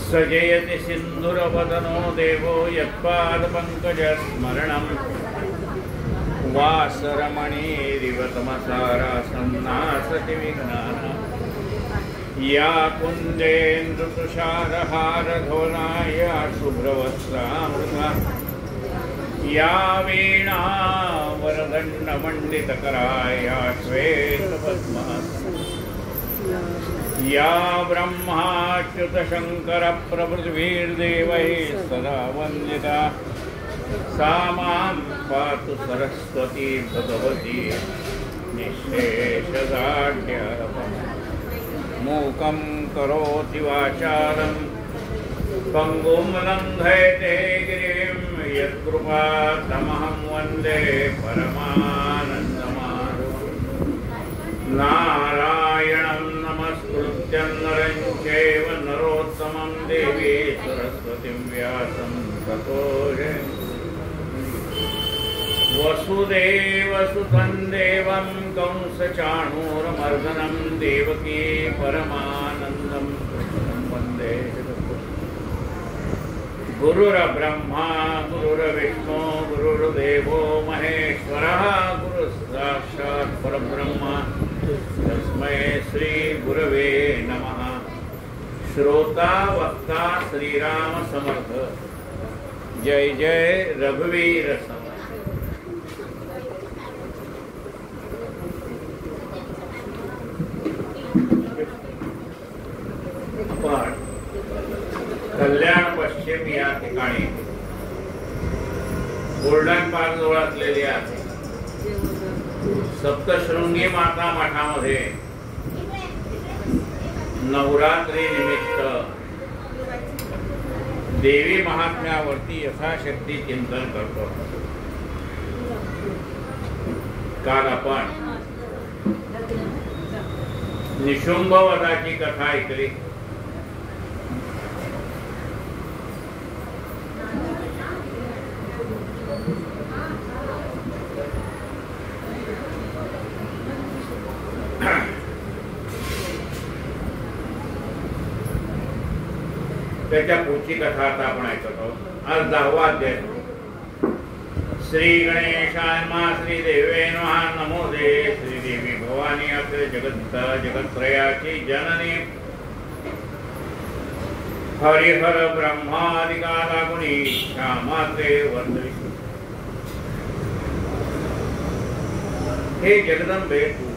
सजयति सिन्धुरवदनो देवो यत्पादपङ्कजस्मरणं वासरमणिरिव तमसारासन्नासति विघ्नानां या कुन्देन्दुतुषारहारधवला या शुभ्रवस्त्रामृता या वीणा वरदण्डमण्डितकरा या श्वेतपद्मासना या ब्रह्माच्युतशङ्करप्रभृतिभिर्देवैः सदा वन्दिता सा मां पातु सरस्वती भगवती निःशेषदाढ्यरपम् मूकं करोति वाचालं पङ्गुं लङ्घयते गिरिं यत्कृपातमहं वन्दे परमानन्दमाधवम् नारायणं नमस्कृत्यं नरं चैव नरोत्तमं देवी सरस्वतीं व्यासं ततो वसुदेवसुतं देवं कंसचाणूरमर्दनं देवकी परमानन्दं कृष्णं वन्दे गुरुर्ब्रह्मा गुरुर्विष्णु गुरुर्देवो महेश्वरः गुरुसाक्षात् परब्रह्म तस्मै श्री गुरवे नमः। श्रोता वक्ता श्रीराम समर्थ जय जय रघुवीर समर्थ। कल्याण पश्चिम या ठिकाणी गोल्डन पार्क जवळ असलेल्या सप्तशृंगी माता मठामध्ये नवरात्री निमित्त देवी महात्म्यावरती यथाशक्ती चिंतन करतो। काल आपण निशुंभ वधाची कथा ऐकली। त्याच्या पुढची कथा आता आपण ऐकत आहोत। आज 10वा अध्याय। श्री गणेशाय नमः, श्री देवे नमः, नमो दे श्री देवी भवानी अखिल जगत्त्रयाची जननी हरिहर ब्रह्मादिकाला गुणी श्यामाते वंदनी। हे जगदंबे तू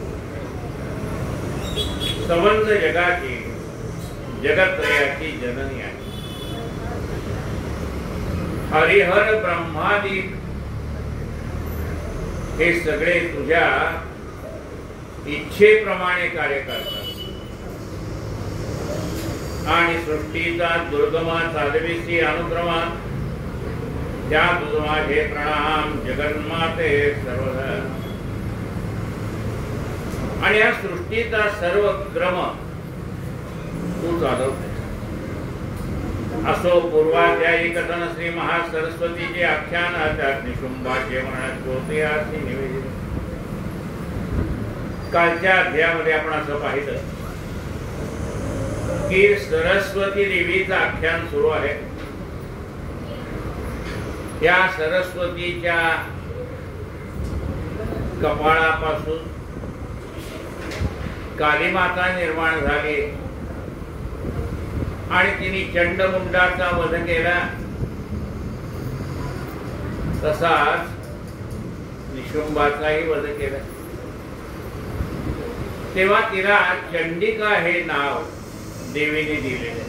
संबंध जगाची जगत्त्रयाची जननी आहे। हरिहर ब्रह्मादी हे सगळे तुझ्या इच्छेप्रमाणे कार्य करतात आणि सृष्टीचा दुर्गमा साधविसी अनुक्रमा त्या तुझ माझे प्रणाम जगन्माते सर्वदा। आणि या सृष्टीचा सर्व क्रम तू चालवते। असो पूर्वाध्यायी कथन श्री महासरस्वतीचे आख्यान त्यात निशुंभाचे वर्णन ज्योतिषी निवेदित। कालच्या अध्यायामध्ये आपण असं पाहिलं की सरस्वती देवीचं आख्यान सुरू आहे। या सरस्वतीच्या कपाळापासून कालीमाता निर्माण झाली आणि तिने चंडमुंडाचा वध केला। तसाच निशुंभाचाही वध केला। तेव्हा तिला चंडिका हे नाव देवीने दिलेले।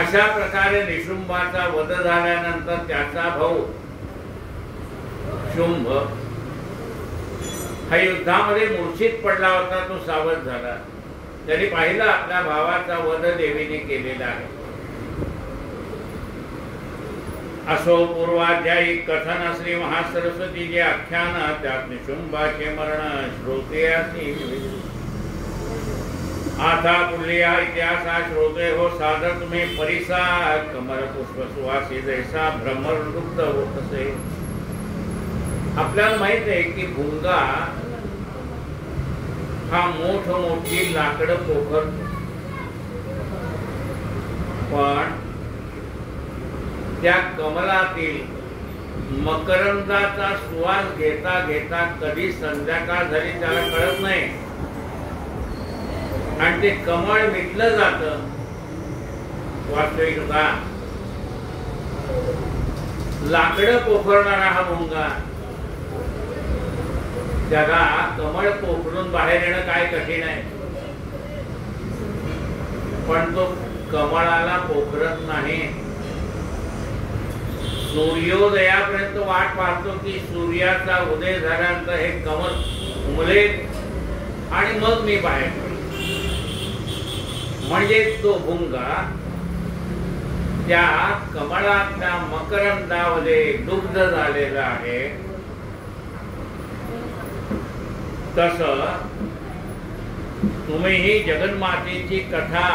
अशा प्रकारे निशुंभाचा वध झाल्यानंतर त्याचा भाऊ शुंभ हा युद्धामध्ये मूर्छित पडला होता। तो सावध झाला। त्यांनी पाहिलं आपल्या भावाचा वध देवीने केलेला आहे। असो पूर्वाध्यायी कथन श्री महासरस्वतीचे आख्यान त्यात निशुंभाचे मरण श्रोतेयासी। आता पुढल्या इतिहासा श्रोते हो सादर तुम्ही परिसा कमल पुष्प सुवासी जैसा भ्रमर दुग्ध होत असे। आपल्याला माहित आहे की भुंगा हा मोठी लाकडं पोखरतो, पण त्या कमलातील मकरंदाचा सुवास घेता घेता कधी संध्याकाळ झाली त्याला कळत नाही आणि ते कमळ मिटलं जातं. वास्तविकता लाकडं पोखरणारा हा भुंगा, त्याला कमळ पोखरून बाहेर येणं काय कठीण आहे, पण तो कमळाला पोखरत नाही. सूर्योदयापर्यंत वाट पाहतो की सूर्याचा उदय झाल्यानंतर हे कमळ उमलेल आणि मग मी बाहेर पडेल. म्हणजे तो भुंगा त्या कमळातल्या मकरंदामध्ये दुग्ध झालेला आहे. तस तुम्हीही जगन्मातेची कथा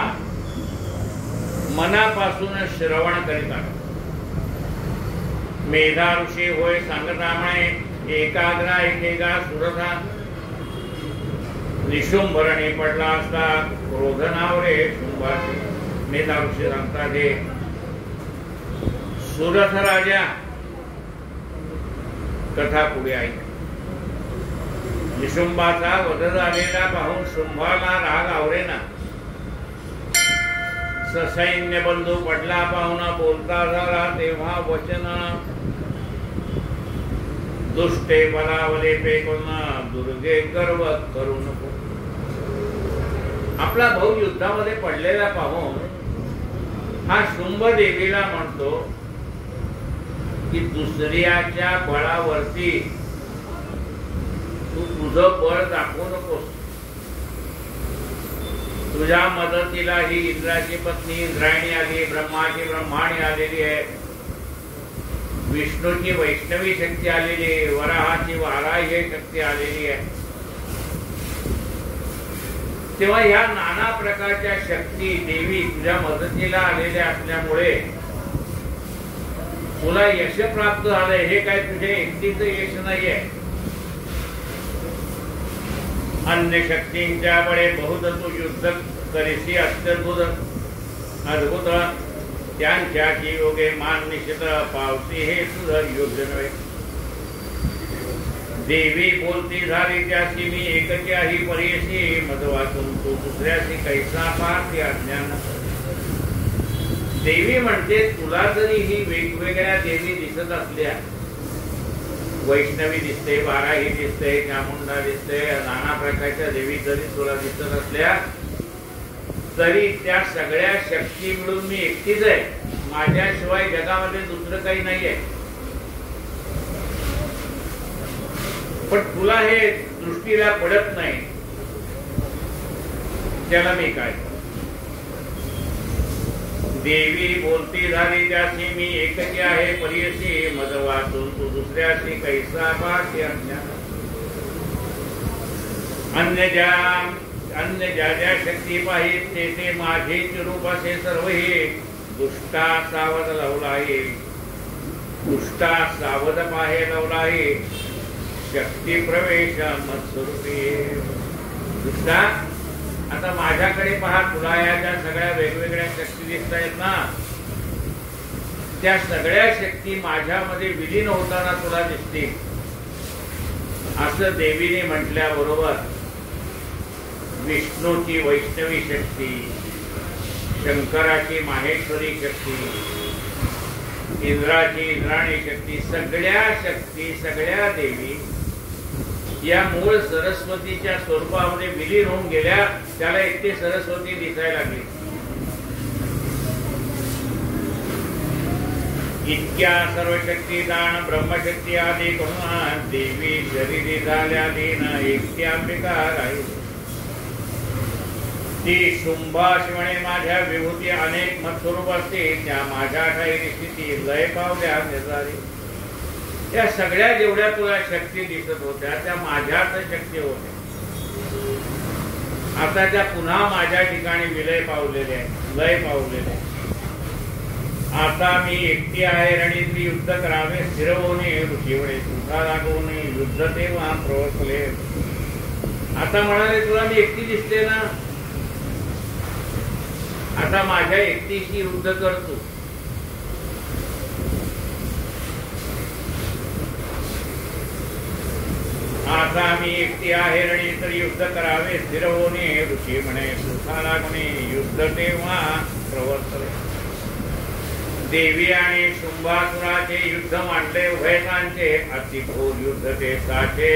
मनापासून श्रवण करीत आहात. मेधा ऋषी होय सांगता म्हणे, एकाग्रा एकेगा सुरथा निशुंभरणी पडला असता क्रोधनावरे शुंभाचे. मेधा ऋषी सांगतात हे सुरथ राजा कथा पुढे आहे. निशुंभाचा वध झालेला पाहून शुंभाला राग आवरेना. ससैन्य बंधू पडला पाहून बोलता झाला तेव्हा वचन, दुष्टे बलावले पेकून दुर्गे गर्व करू नको. आपला भाऊ युद्धामध्ये पडलेला पाहून हा शुंभ देवीला म्हणतो की दुसऱ्याच्या बळावरती तू तुझं बळ दाखवू नकोस. तुझ्या मदतीला ही इंद्राची पत्नी इंद्रायणी आली, ब्रह्माची ब्रह्माणी आलेली आहे, विष्णूची वैष्णवी शक्ती आलेली आहे, वराहाची वाराह्य शक्ती आलेली आहे. तेव्हा ह्या नाना प्रकारच्या शक्ती देवी तुझ्या मदतीला आलेल्या असल्यामुळे तुला यश प्राप्त झालंय. हे काय तुझे एकटीचं यश नाहीये. अन्य शक्तींच्या बळे बहुत तू युद्ध करीसी अत्यद्भुत अद्भुत, त्यांच्याची योगे मान निश्चित पावती हे तुझं योग्य नव्हे. देवी बोलती झाली त्याची मी एकची ही परेशी, मद वाचून तू दुसऱ्याशी कैसा पाहते अज्ञान. देवी म्हणते तुला जरी ही वेगवेगळ्या देवी दिसत असल्या, वैष्णवी दिसते, वाराही दिसते, चामुंडा दिसते, नाना प्रकारच्या देवी जरी तुला दिसत असल्या तरी त्या सगळ्या शक्ती मिळून मी एकटीच आहे. माझ्याशिवाय जगामध्ये दुसरं काही नाहीये. पण तुला हे दृष्टीला पडत नाही, त्याला मी काय. देवी बोलती झाली त्याची मी एकची आहे परीयसी, मद वाचून तू दुसऱ्याशी कैसा पाहते अज्ञान. अन्य ज्या ज्या शक्ती पाहित ते ते माझेच रूप असे सर्व हे. दुष्टा सावध लवलाही, दुष्टा सावध पाहे लवलाही, शक्ती प्रवेश मत्स्वरूपी. दुष्टा आता माझ्याकडे पहा, तुला या ज्या सगळ्या वेगवेगळ्या शक्ती दिसत आहेत ना, त्या सगळ्या शक्ती माझ्यामध्ये विलीन होताना तुला दिसतील. असं देवीने म्हटल्याबरोबर विष्णूची वैष्णवी शक्ती, शंकराची माहेश्वरी शक्ती, इंद्राची इंद्राणी शक्ती, सगळ्या शक्ती सगळ्या देवी या मूळ सरस्वतीच्या स्वरूपामध्ये विलीन होऊन गेल्या. त्याला एकटी सरस्वती दिसायला लागली. इतक्या सर्व शक्ती दान ब्रह्मशक्ती आदी करून देवी शरीरी झाल्या दीन एकटी अंबिका राही. ती शुंभाशिवणे माझ्या विभूती अनेक मत्स्वरूप असते, त्या माझ्या ठाई स्थिती लय पावल्या शेजारी. त्या सगळ्या जेवढ्या तुला शक्ती दिसत होत्या त्या माझ्याच शक्ती होत्या. आता त्या पुन्हा माझ्या ठिकाणी विलय पावलेले आहे, लय पावलेले आहे. आता मी एकटी आहे रणित्री युद्ध करावे स्थिर होणे ऋषीवळे सुखा लागून युद्ध तेव्हा प्रवचले. आता म्हणाले तुला मी एकटी दिसते ना, आता माझ्या एकटीशी युद्ध करतो. आता मी एकटी आहे रणी तर युद्ध करावे स्थिर होणे. ऋषी म्हणे सुखाला म्हणे युद्ध तेव्हा प्रवर्तले. देवी आणि शुंभासुराचे युद्ध मांडले उभयतांचे. अतिघोर युद्ध ते साचे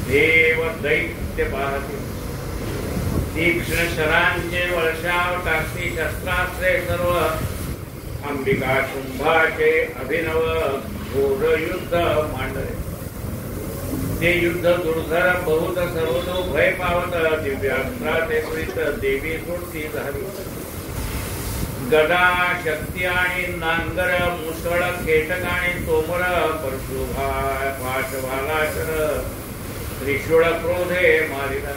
देव दैत्य पाहते. तीक्ष्ण शरांचे वर्षाव टाकती शस्त्रास्त्रे सर्व. अंबिका शुंभाचे अभिनव घोर युद्ध मांडले. ते युद्ध दुर्धर बहुत सर्वतो भय पावत. दिव्यास्त्राचे प्रीत देवी सोडती झाली. गदा शक्ती आणि नांगर मुसळ केटक आणि तोमर परशुभा पाशभालाशर त्रिशूळ क्रोधे मारिला.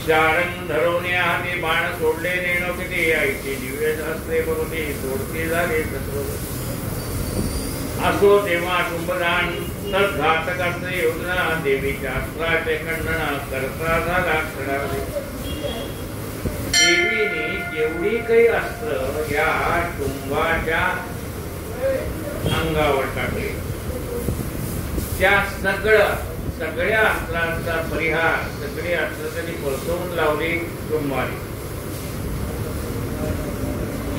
शारंग धरवणे हाती बाण सोडले नेणो किती. ऐशी दिव्य शास्त्रे बरोती सोडती झाली शत्रू. असो तेव्हा शुंभदान घातक असते योजना. देवीच्या अस्त्राचे खंडन करता झाला क्षणार्धी. देवीने जेवढी काही अस्त्र या शुंभाच्या अंगावर टाकले त्या सगळ्या अस्त्रांचा परिहार सगळे अस्त्र त्यांनी परतवून लावले शुंभाने.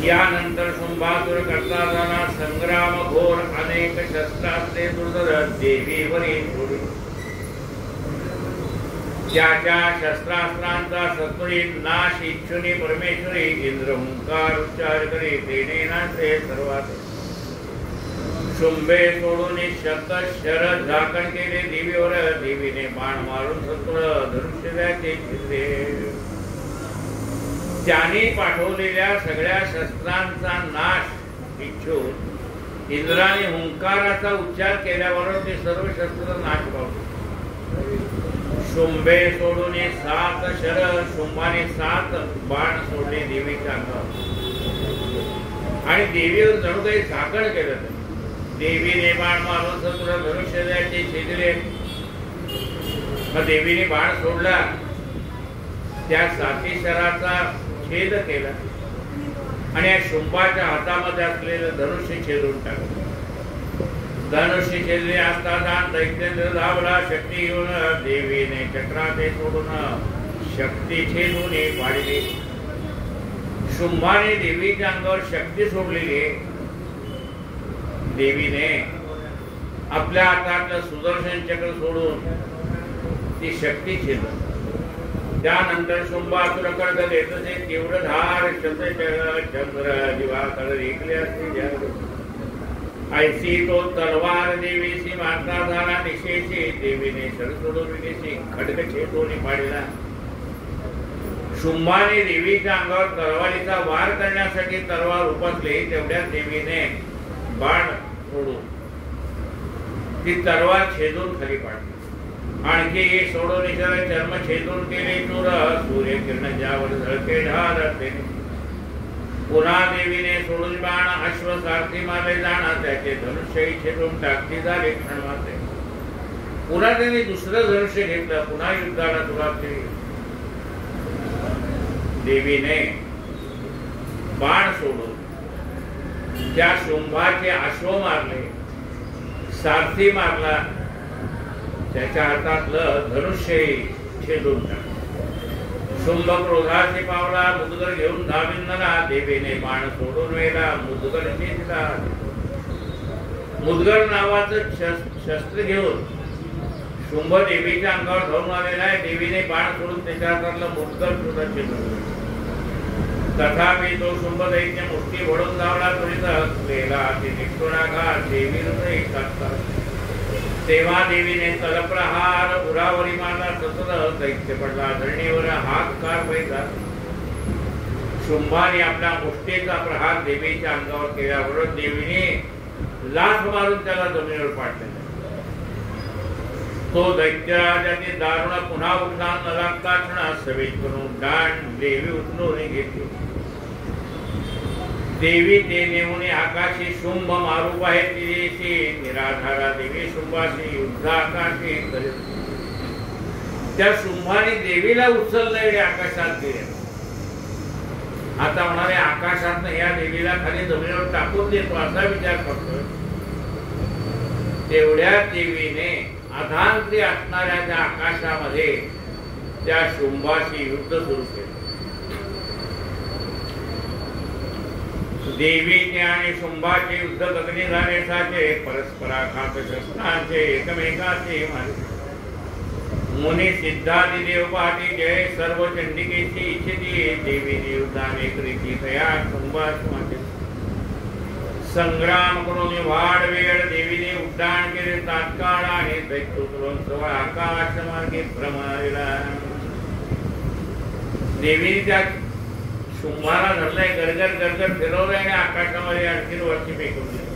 यानंतर शुंभासुर करता झाला संग्राम घोर. अनेक शस्त्रास्त्रे दुर्धर देवीवरी सोडली. त्याच्या शस्त्रास्त्रांचा सत्वरित नाश इच्छुनी परमेश्वरी. इंद्र हुंकार उच्चार करी तेने नाचे सर्वात. शुंभे सोडून शत शर झाकण केले देवीवर. देवीने बाण मारून सत्वर धनुष्यद्याचे छिद्रे. त्याने पाठवलेल्या सगळ्या शस्त्रांचा नाश इच्छून इंद्राने हुंकाराचा उच्चार केल्यावर ते सर्व शस्त्र नाश पावले. शुंभे सोडून 7 शर. शुंभाने 7 बाण सोडले देवीच्या अंगावर आणि देवीवर जणू काही झाकण केलं. देवीने बाण मारून सत्वर धनुष्यद्याचे छिद्रे. मग देवीने बाण सोडला. त्या 7 शराचा छेद केला आणि या शुंभाच्या हातामध्ये असलेलं धनुष्य छेदून टाकलं. धनुष्य छेदले असताना दैत्येंद्र धावला शक्ती घेऊन. देवीने चक्राते सोडून शक्ती छेदून पाडली. शुंभाने देवीच्या अंगावर शक्ती सोडलेली. देवीने आपल्या हातातलं सुदर्शन चक्र सोडून ती शक्ती छेदली. त्यानंतर शुंभासुर कडक देतसे तीव्र धार चंद्र दिवाकर ऐकले असते. ऐसी तो तलवार देवीशी मारता झाला निशेशी. देवीने शर सोडून विदेशी खडक छेदून पाडला. शुंभाने देवीच्या अंगावर तलवारीचा वार करण्यासाठी तलवार उपसली. तेवढ्या देवीने बाण सोडून ती तलवार छेदून खाली पाडली. आणखी सोडून चर्म छेदून केले चूर. सूर्य किरण ज्यावर झळके ढाल. पुन्हा देवीने सोडून बाण अश्व सारथी मारले जाणार. त्याचे धनुष्यही छेदून टाकली झाले क्षण मारले. पुन्हा त्यांनी दुसरं धनुष्य घेतलं. पुन्हा युद्धाला सुरुवात केली. देवीने बाण सोडून त्या शुंभाचे अश्व मारले. सारथी मारला. त्याच्या हातातलं धनुष्यही छेदून टाकलं. शुंभ क्रोधाचे पावला. मुदगर घेऊन धाविंदला. देवीने बाण सोडून वेला. मुदगर छेदला. मुदगर नावाचं शस्त्र घेऊन शुंभ देवीच्या अंगावर धावून आलेला आहे. देवीने बाण सोडून त्याच्या हातातलं मुदगर सुद्धा छेदून. तथापि तो शुंभ दैत्य मुष्टी भडून धावला. त्वरित गेला ती निष्ठुराघात. देवी हृदय टाकतात. तेव्हा देवीने तलप्रहार उरावरी मारला. सतत दैत्य पडला धरणीवर. हात कार पैसा. शुंभाने आपल्या मुष्टीचा प्रहार देवीच्या अंगावर केल्यावर देवीने लाथ मारून त्याला जमिनीवर पाडले. तो दैत्यराजाने दारुण पुन्हा उठला. न लागता क्षणा सवेत करून दांड देवी उचलून घेतली. देवी ते नेऊन आकाशी शुंभ मारू बाहेर तिची निराधारा. देवी शुंभाशी युद्ध आकाशी करीत. त्या शुंभाने देवीला उचललं आणि आकाशात गेले. आता म्हणाले आकाशात या देवीला खाली जमिनीवर टाकून देतो असा विचार करतोय. तेवढ्या देवीने अधांतरी असणाऱ्या त्या आकाशामध्ये त्या शुंभाशी युद्ध सुरू केलं. देवीचे आणि शुंभाचे युद्ध गगनी झाले साचे, परस्पराघात शस्त्रांचे एकमेकाचे मारे. मुनी सिद्धादि देव पाठी जय, सर्व चंडिकेची इच्छिती देवीने युद्धाने करीती तया शुंभासमाचे. संग्राम करून वाढ वेळ देवीने उड्डाण केले तात्काळ आणि दैत्योत्तरून सवळ आकाश मार्गे भ्रमविला. देवीने त्या शुंभाला धरलाय, गरगर गरगर फिरवलंय आणि आकाशामध्ये आणखी वरती फेकून दिलं.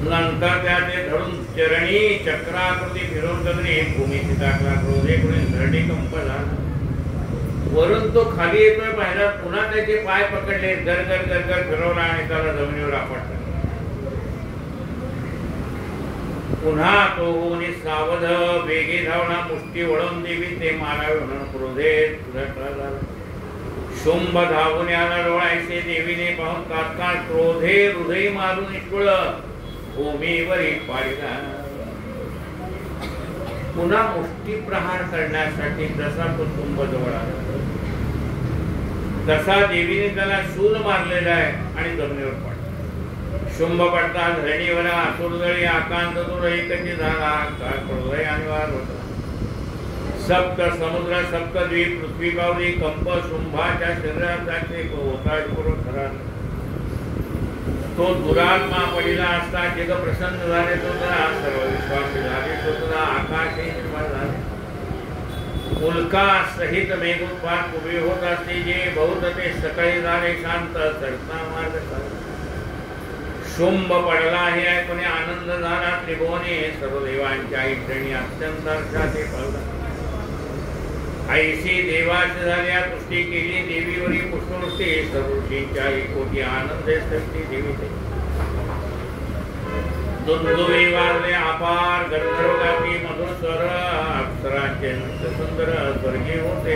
नंतर त्याने धरून चरणी चक्राकृती फिरवून गगनी भूमीची टाकला. क्रोधे करून धरणी कंप झाला. वरून तो खाली येतोय पाहिला, पुन्हा त्याचे पाय पकडले, गरगर गरगर फिरवला आणि त्याला जमिनीवर आपटला. पुन्हा तो होऊन सावध वेगी धावला, मुष्टी वळून देवी ते मारावे म्हणून क्रोधे झाला. शुंभ धावून याला डोळायचे देवीने पाहून तात्काळ क्रोधे हृदय मारून निष्कुळ भूमीवरी पाडला. पुन्हा मुष्टी प्रहार करण्यासाठी जसा तो शुंभ जवळ आला तसा देवीने त्याला शूल मारलेला आहे आणि जमिनीवर पडला. शुंभ पडता धरणीवर आसुरदळी आकांत दूर एकची झाला. हृदय अनिवार होता. सप्त समुद्र सप्तद्वीप पृथ्वी पावली कंप शुंभाच्या शरीराचे होता करून खरा. तो दुरात्मा पडला असता जग प्रसन्न झाले. तो जरा सर्व विश्वास झाले. तो जरा आकाशही निर्माण झाले. उल्का सहित मेघोत्पात उभे होत असते जे बहुत ते सकाळी झाले शांत चढता मार्ग चालला. शुंभ पडला हे ऐकून आनंद झाला त्रिभुवने. सर्व देवांच्या इच्छेने अत्यंत हर्षाने पडला. ऐशी देवाची झाल्या तुष्टी केली देवीवरी पुष्पवृष्टी. सर्व ऋषींच्या कोटी आनंदे सृष्टी देवीचे. दुंदुभे वाजले अपार गंधर्व गाती मधुर स्वर. अप्सरांचे सुंदर स्वर्गीय होते.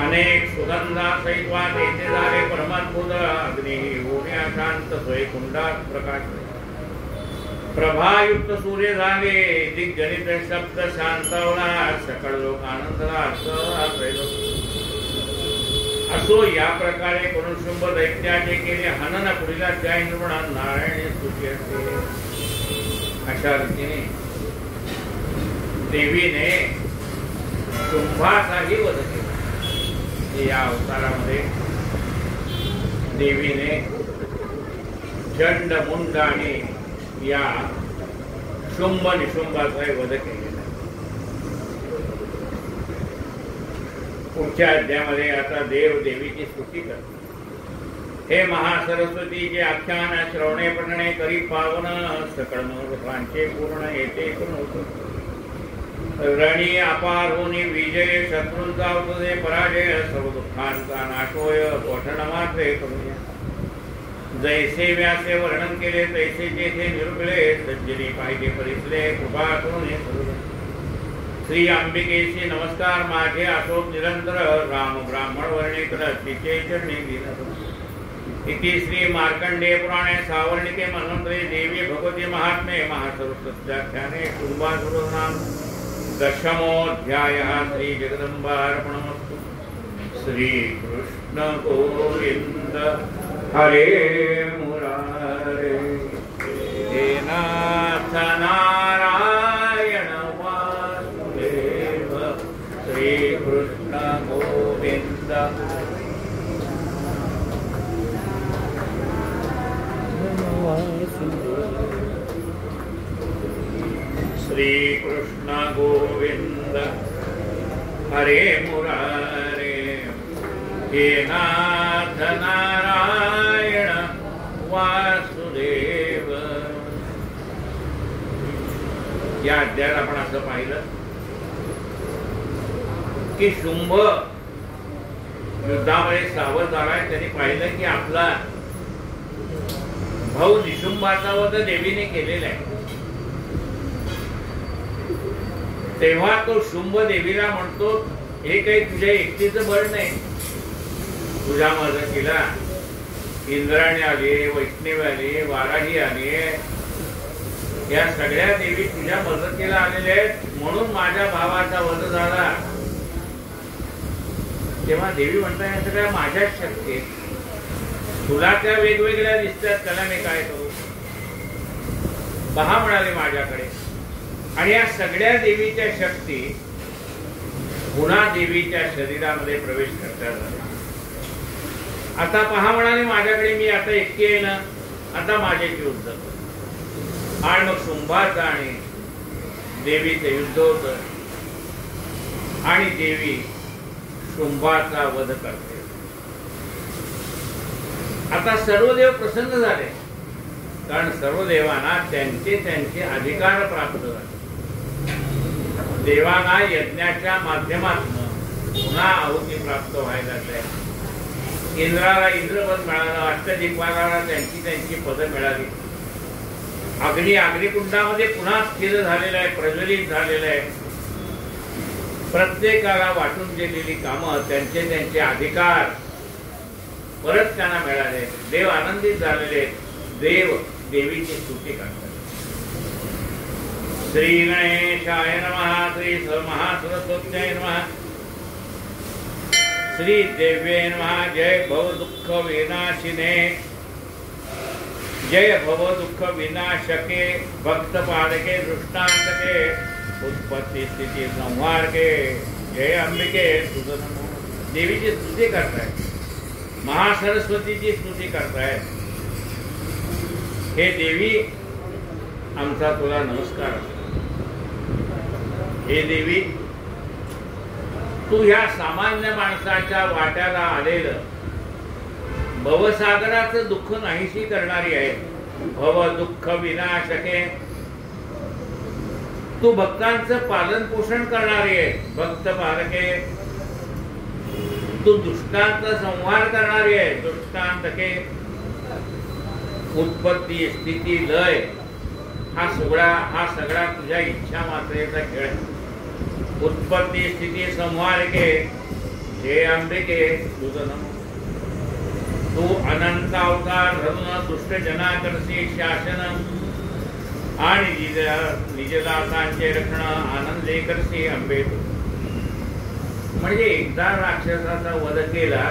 अनेक सुगंधा सैत्वा तेथे झाले परमात्मुद. अग्नी होण्या शांत स्वयंकुंडात प्रकाश. प्रभायुक्त सूर्य झाले. दिग्गणित शब्द शांतवला. सकळ लोक आनंदला. असो या प्रकारे करून शुंभ दैत्याने केले हनन. पुढीला त्या निर्माण नारायण स्तुती असते. अशा रीतीने देवीने शुंभाचाही वध केला. या अवतारामध्ये देवीने चंड मुंड आणि या शुंभ निशुंभाचा वध केलेला. पुढच्या अध्यायामध्ये आता देव देवीची स्तुती करतो. हे महासरस्वती जे आख्यान श्रवणे पठणे करी पावन. सकळ मनोरथांचे पूर्ण येते करून रणी अपार होनी विजय. शत्रूंचा तुझे पराजय. सर्व दुःखांचा नाश होय. पठण मात्रे करूया. जैसे व्यासे वर्णन केले तैसे जेथे निरुपले. सज्जनी पाहिजे परिसले कृपा करून श्री अंबिकेशी नमस्कार माझे असो निरंतर. राम ब्राह्मण वर्णिकर तिचे चरणी दिन. इति श्री मार्कंडेय पुराणे सावर्णिके मन्वंतरे देवी भगवती महात्म्ये महासरस्वत्याख्याने शुंभासुरनाम दशमोऽध्यायः. श्री जगदम्बार्पणमस्तु. श्री कृष्ण गोविंद हरे मुरारे. हे नाथ नारायण वासुदेव. श्री कृष्ण गोविंद श्री कृष्ण गोविंद हरे मुरारे. हे नाथ नारायण वासुदेव. या अध्यायात आपण असं पाहिलं की शुंभ युद्धामध्ये सावध झालाय. त्यांनी पाहिलं की आपला भाऊ निशुंभाचा वध देवीने केलेला आहे. तेव्हा तो शुंभ देवीला म्हणतो, हे काही तुझ्या एकटीचं बळ नाही, तुझ्या मदतीला इंद्राणी आली, वैष्णवी आली, वाराही आली, या सगळ्या देवी तुझ्या मदतीला आलेल्या आहेत, म्हणून माझ्या भावाचा वध झाला. तेव्हा देवी म्हणतात, या सगळ्या माझ्याच शक्ती आहेत, तुला त्या वेगवेगळ्या दिसतात, त्याला मी काय करू, पहा म्हणाले माझ्याकडे. आणि या सगळ्या देवीच्या शक्ती पुन्हा देवीच्या शरीरामध्ये प्रवेश करतात. आता पहा म्हणाले माझ्याकडे, मी आता एकटी आहे ना, आता माझ्याशी युद्ध कर. आणि मग शुंभाचा आणि देवीचे युद्ध होत आणि देवी शुंभाचा वध करते. आता सर्व देव प्रसन्न झाले, कारण सर्व देवांना त्यांचे त्यांचे अधिकार प्राप्त झाले. देवांना यज्ञाच्या माध्यमातून पुन्हा आहुती प्राप्त व्हायला जाते. इंद्राला इंद्रपद मिळालं, अष्टदिक्पालाला त्यांची त्यांची पद मिळाली. अग्निकुंडामध्ये पुन्हा स्थिर झालेलं आहे, प्रज्वलित झालेलं आहे. प्रत्येकाला वाटून दिलेली कामं, त्यांचे त्यांचे अधिकार परत त्यांना मिळाले. देव आनंदित झालेले, देव देवीची स्तुती करतात. श्री गणेशाय नमः, श्री महासरस्वत्याय नमः, श्री देव्ये नमः. जय भव दुःख विनाशिने, जय भव दुःख विनाशके, भक्त पालके दृष्टांतके, उत्पत्ती स्थिती संहारके, जय अंबिके तुझ नमो. देवीची स्तुती करताय, महासरस्वतीची स्तुती करताय. हे देवी, आमचा तुला नमस्कार. हे देवी, तू ह्या सामान्य माणसाच्या वाट्याला आलेलं भवसागराचं दुःख नाहीशी करणारी आहे. भव दुःख विनाशके, तू भक्तांचं पालन पोषण करणारी आहे. भक्त पालके, तू दुष्टांत संहार करणारी आहे. दुष्टांतके, उत्पत्ती स्थिती लय, हा सगळा तुझ्या इच्छा मात्रेचा खेळ आहे. उत्पत्ती स्थिती संहारके, हे अंबिके तुझं नमो. तू अनंत अवतार धरून दुष्ट जनाकरसी शासन आणि निजदासांचे रक्षण आनंदे करसी अंबे. म्हणजे एकदा राक्षसाचा वध केला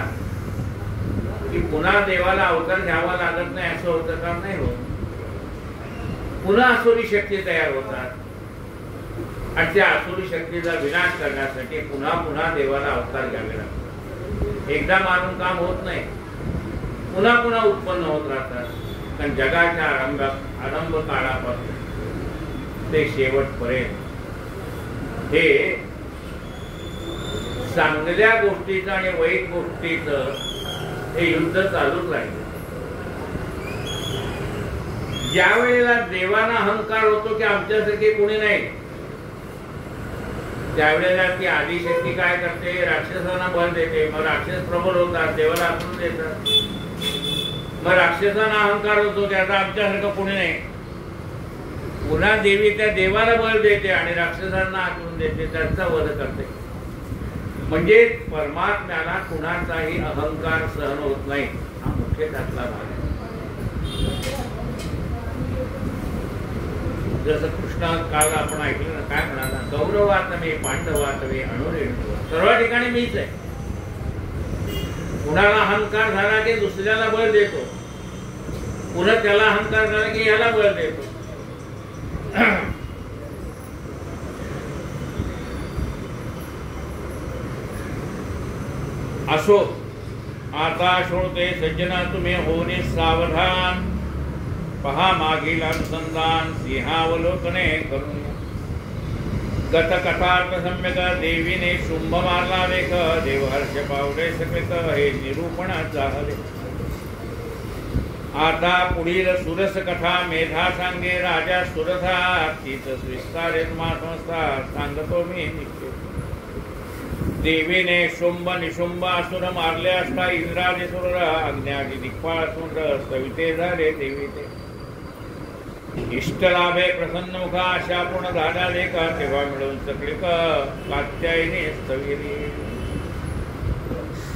की पुन्हा देवाला अवतार घ्यावा लागत नाही असं होतं का? नाही होत. पुन्हा असुरी शक्ती तयार होतात आणि त्या असुरी शक्तीचा विनाश करण्यासाठी पुन्हा पुन्हा देवाला अवतार घ्यावे लागतात. एकदा मारून काम होत नाही, पुन्हा पुन्हा उत्पन्न होत राहतात. कारण जगाच्या आरंभ काळापासून ते शेवटपर्यंत हे चांगल्या गोष्टीचं आणि वाईट गोष्टीचं हे युद्ध चालूच राहील. ज्या वेळेला देवांना अहंकार होतो की आमच्यासारखे कोणी नाही, त्यावेळेला ती आदिशक्ती काय करते? राक्षसांना बळ देते. मग राक्षस प्रबल होतात, देवाला आतून देतात. मग राक्षसांना अहंकार होतो की आता आमच्यासारखं कोणी नाही. पुन्हा देवी त्या देवाला बळ देते आणि राक्षसांना आतून देते, त्यांचा वध करते. म्हणजे परमात्म्याला कुणाचाही अहंकार सहन होत नाही. हा मुख्य त्यातला भाग आहे. जसं कृष्ण काल आपण ऐकलं ना, काय म्हणाला? कौरवात मे पांडवात मे अणुरेणु, सर्व ठिकाणी मीच आहे. कुणाला अहंकार झाला की दुसऱ्याला बळ देतो, पुन्हा त्याला अहंकार झाला की याला बळ देतो. असो आता श्रोते सज्जना तुम्ही होणे सावधान. पहा मागील अनुसंधान सिंहावलोकने करून. गत कथार्थ सम्यक देवीने शुंभ मारला लेख. देव हर्ष पावले सकृत हे निरूपण झाले. आता पुढील सुरस कथा मेधा सांगे राजा सुरथा. तीच विस्तारित मा संस्था सांगतो मी निश्चित. देवीने शुंभ निशुंभ असुर मारले असता इंद्रादी सुर अग्न्यादी दिक्पाळ असून सविते झाले देवी ते इष्टलाभे प्रसन्न मुखा आशा पूर्ण झाल्या लेखा तेव्हा मिळून सकलिक कात्यायनी स्थविरी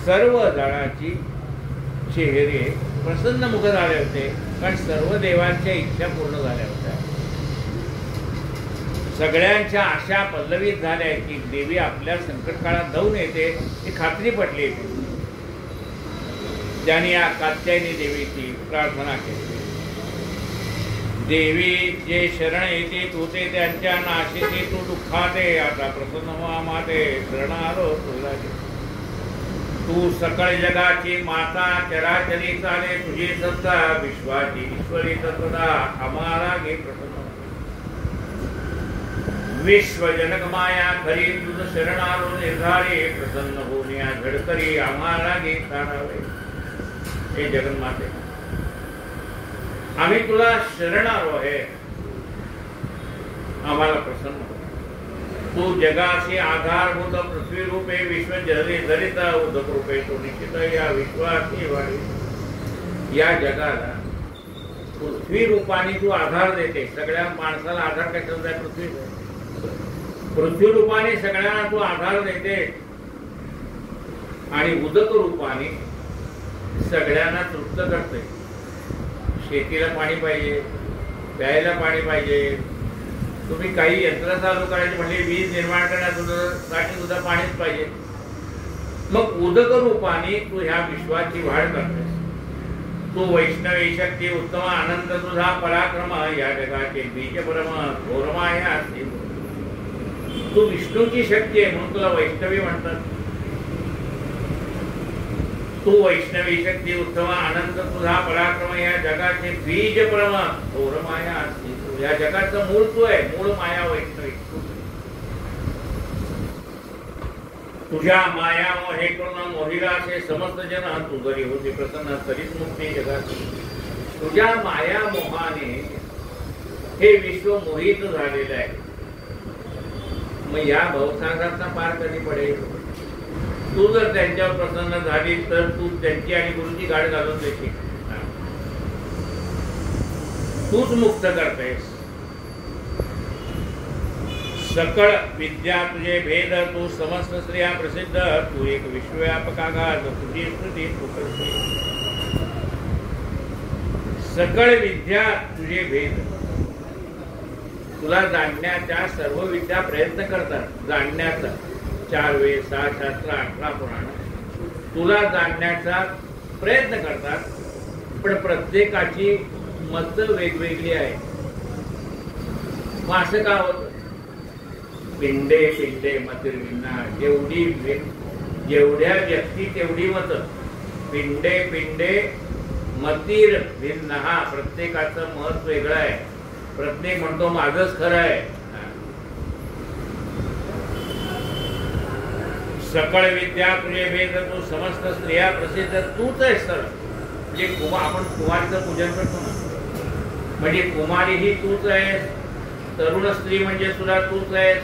सर्व जणांची चेहरे प्रसन्न मुख झाले होते कारण सर्व देवांच्या इच्छा पूर्ण झाल्या होत्या. सगळ्यांच्या आशा पल्लवित झाल्या की देवी आपल्या संकट काळात जाऊन येते ही खात्री पटली. त्यांनी या कात्यायनी देवीची प्रार्थना केली. देवी जे शरण येते तुते त्यांच्या नाशिते तू दुःखाते आता प्रसन्न व्हा माते शरणारो तुला तू सकळ जगाची माता चराचरी चाले तुझी सत्ता विश्वाची ईश्वरी सत्ता आम्हाला घे प्रसन्न विश्व जनक माया खरी तुझ शरणारो निर्धारी प्रसन्न होऊन या झडकरी आम्हाला घे तारावे. हे जगन्माते आम्ही तुला शरणारो आहे आम्हाला प्रसन्न हो. तू जगाशी आधारभूत पृथ्वी रूपे विश्व जरित उदक रूपे तो निश्चित या विश्वाची वाढी या जगाला पृथ्वी रूपाने तू आधार देते. सगळ्या माणसाला आधार कशाचा आहे? पृथ्वी. पृथ्वी रूपाने सगळ्यांना तू आधार देते आणि उदक रूपाने सगळ्यांना तृप्त करते. शेतीला पाणी पाहिजे, प्यायला पाणी पाहिजे. तुम्ही काही यंत्र चालू करायचे म्हणजे वीज निर्माण करण्यासाठी सुद्धा पाणीच पाहिजे. मग उदक रूपाने तू ह्या विश्वाची वाढ करतेस. तू वैष्णवी शक्ती उत्तम आनंद तुझा पराक्रम या जगाचे बीज परम घोरमाया. तू विष्णूची शक्ती आहे म्हणून तुला वैष्णवी म्हणतात. तू वैष्णवी शक्ती उत्तम आनंद तुझा पराक्रम या जगाचे बीज परम घोरमाया. या जगाचं मूळ तू आहे. मूळ माया वैष्णवी. तुझ्या माया हे करून मोहिला असे समस्त जन तू जरी होती प्रसन्न तरीच मुक्ती जगात. तुझ्या माया मोहाने हे विश्व मोहित झालेलं आहे. मग या भवसागराचा पार कधी पडेल? तू जर त्यांच्यावर प्रसन्न झाली तर तू त्यांची आणि गुरुची गाठ घालून देशील. तूच मुक्त करतेस. सकळ विद्या तुझे भेद तू समस्त स्त्रिया प्रसिद्ध तू एक विश्वव्यापकागार तुझी स्तुती तू करते. सकळ विद्या तुझे भेद तुला जाणण्याच्या सर्व विद्या प्रयत्न करतात. जाणण्याचा 4 वेद 6 शास्त्र 18 पुराण तुला जाणण्याचा प्रयत्न करतात. पण प्रत्येकाची मत वेगवेगळी आहे. मग असं का होत? पिंडे पिंडे मतिर्भिन्ना. जेवढ्या व्यक्ती तेवढी मत. पिंडे पिंडे मतिर भिन्न. प्रत्येकाचं मत वेगळं आहे. प्रत्येक म्हणतो माझंच खरं आहे. सकळ विद्या तुझे भेद तू समस्त स्त्रिया प्रसिद्ध तूच आहेस. तर म्हणजे आपण कुमारीचं पूजन करतो ना, म्हणजे कुमारी ही तूच आहेस. तरुण स्त्री म्हणजे सुद्धा तूच आहेस.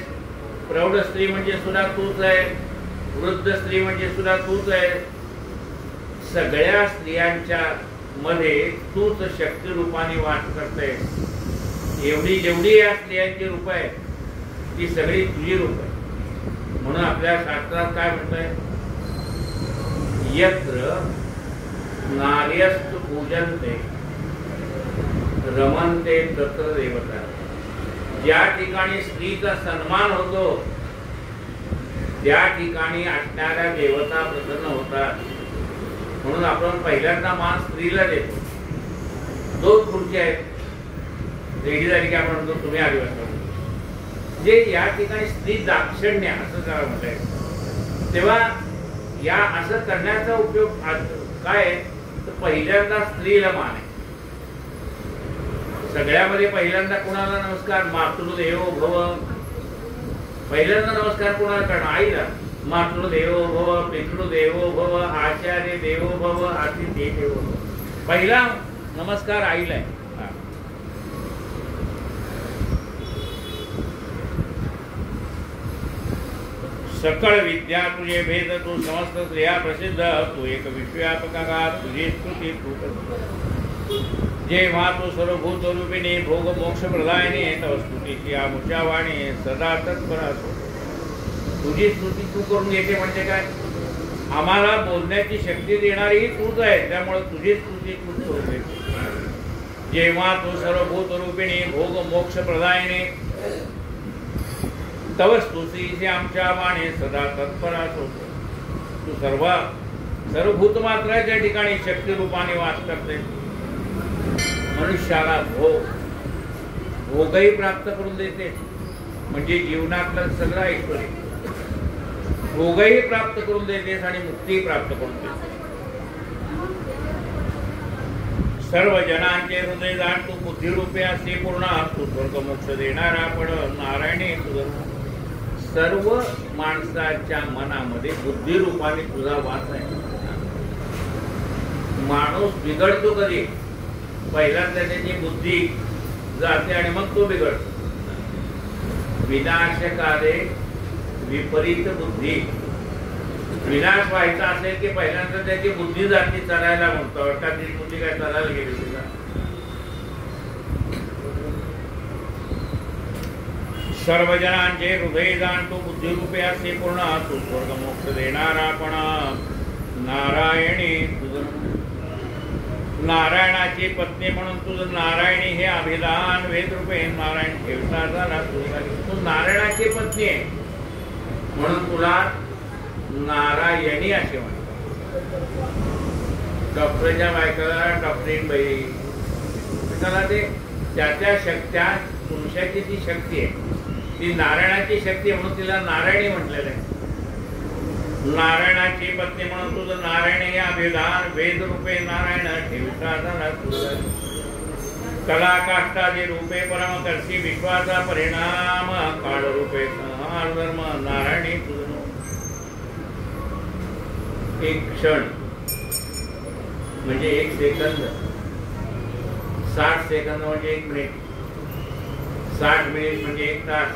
प्रौढ स्त्री म्हणजे सुद्धा तूच आहे. वृद्ध स्त्री म्हणजे सुद्धा तूच आहे. सगळ्या स्त्रियांच्या मध्ये तूच शक्ती रूपाने वास करतेस. एवढी जेवढी या स्त्रियांची रूप आहे ती सगळी तुझी रूप आहे. म्हणून आपल्या शास्त्रात काय म्हणतंय? यत्र नार्यस्तु पूजन्ते रमन्ते तत्र देवता. ज्या ठिकाणी स्त्रीचा सन्मान होतो त्या ठिकाणी असणाऱ्या देवता प्रसन्न होतात. म्हणून आपण पहिल्यांदा मान स्त्रीला देतो. 2 खुर्च्या आहेत. रेडी झाली की आपण म्हणतो तुम्ही आधी बसा. जे या ठिकाणी स्त्री दाक्षिण्य असं काय म्हणताय. तेव्हा या असं करण्याचा उपयोग काय आहे? तर पहिल्यांदा स्त्रीला मान आहे. सगळ्यामध्ये पहिल्यांदा कोणाला नमस्कार? मातृदेवो भव. पहिल्यांदा नमस्कार कोणाला करणार? आईला. मातृदेवो भव, पितृदेवो भव, आचार्य देवो भव, अतिथी देवो भव. पहिला नमस्कार आईला आहे. सकळ विद्या तुझे भेद तू समस्त स्त्रिया प्रसिद्ध तू एक विश्वव्यापका तुझी स्तुती तू जेव्हा तू सर्वभूत रूपिणी भोग मोक्ष प्रदायिनी तव स्तुतीची आमुच्या वाणी सदा तत्पर असो. तुझी स्तुती तू करून घेते म्हणजे काय, आम्हाला बोलण्याची शक्ती देणारी तूच आहे, त्यामुळे तुझी स्तुती तूच करून घेते. जेव्हा तू सर्वभूत रूपिणी भोग मोक्ष प्रदायिनी तव स्तुतीची आमच्या वाणी सदा तत्पर असो. तू सर्वभूत मात्राच्या ठिकाणी शक्ती रूपाने वास करते. मनुष्याला भोगही प्राप्त करून देते, म्हणजे जीवनातलं सगळं ऐश्वर्य भोगही प्राप्त करून देतेस आणि मुक्ती प्राप्त करून देते. सर्व जनांचे हृदय जाण तू बुद्धिरूपे असे पूर्ण तू स्वर्ग मोक्ष देणारा पण नारायणी तुझं. सर्व माणसाच्या मनामध्ये बुद्धिरूपाने तुझा वास आहे. माणूस बिघडतो कधी, पहिल्यांदा त्याची बुद्धी जाते आणि मग तो बिघडतो. विनाशकाले विपरीत बुद्धी. विनाश व्हायचा असेल की पहिल्यांदा त्याची बुद्धी जाती चालायला म्हणतो. का ती बुद्धी काय चालायला गेली तुला. सर्व जनांचे हृदय जाणतो बुद्धिरूपे असे पूर्ण तू स्वर्ग मोक्ष देणारा पण नारायणी तुझं. नारायणाची पत्नी म्हणून तुझं नारायणी हे अभिधान वेद रूपे नारायण ठेवता झाला. तू नारायणाची पत्नी आहे म्हणून तुला नारायणी असे म्हणतात. डॉक्टरच्या बायकाला डॉक्टरीन बाई त्याला ते त्याच्या शक्त्या पुरुषाची ती शक्ती आहे, ती नारायणाची शक्ती म्हणून तिला नारायणी म्हटलेलं आहे. नारायणाची पत्नी म्हणून तुझं नारायण हे अभिधान वेद रूपे नारायण ठेवता झाला. कला काष्टादी रूपे परम करसी विश्वाचा परिणाम काळ रूपे संहार धर्म नारायणी तुझं. एक क्षण म्हणजे एक सेकंद, 60 सेकंद म्हणजे 1 मिनिट, 60 मिनिट म्हणजे 1 तास,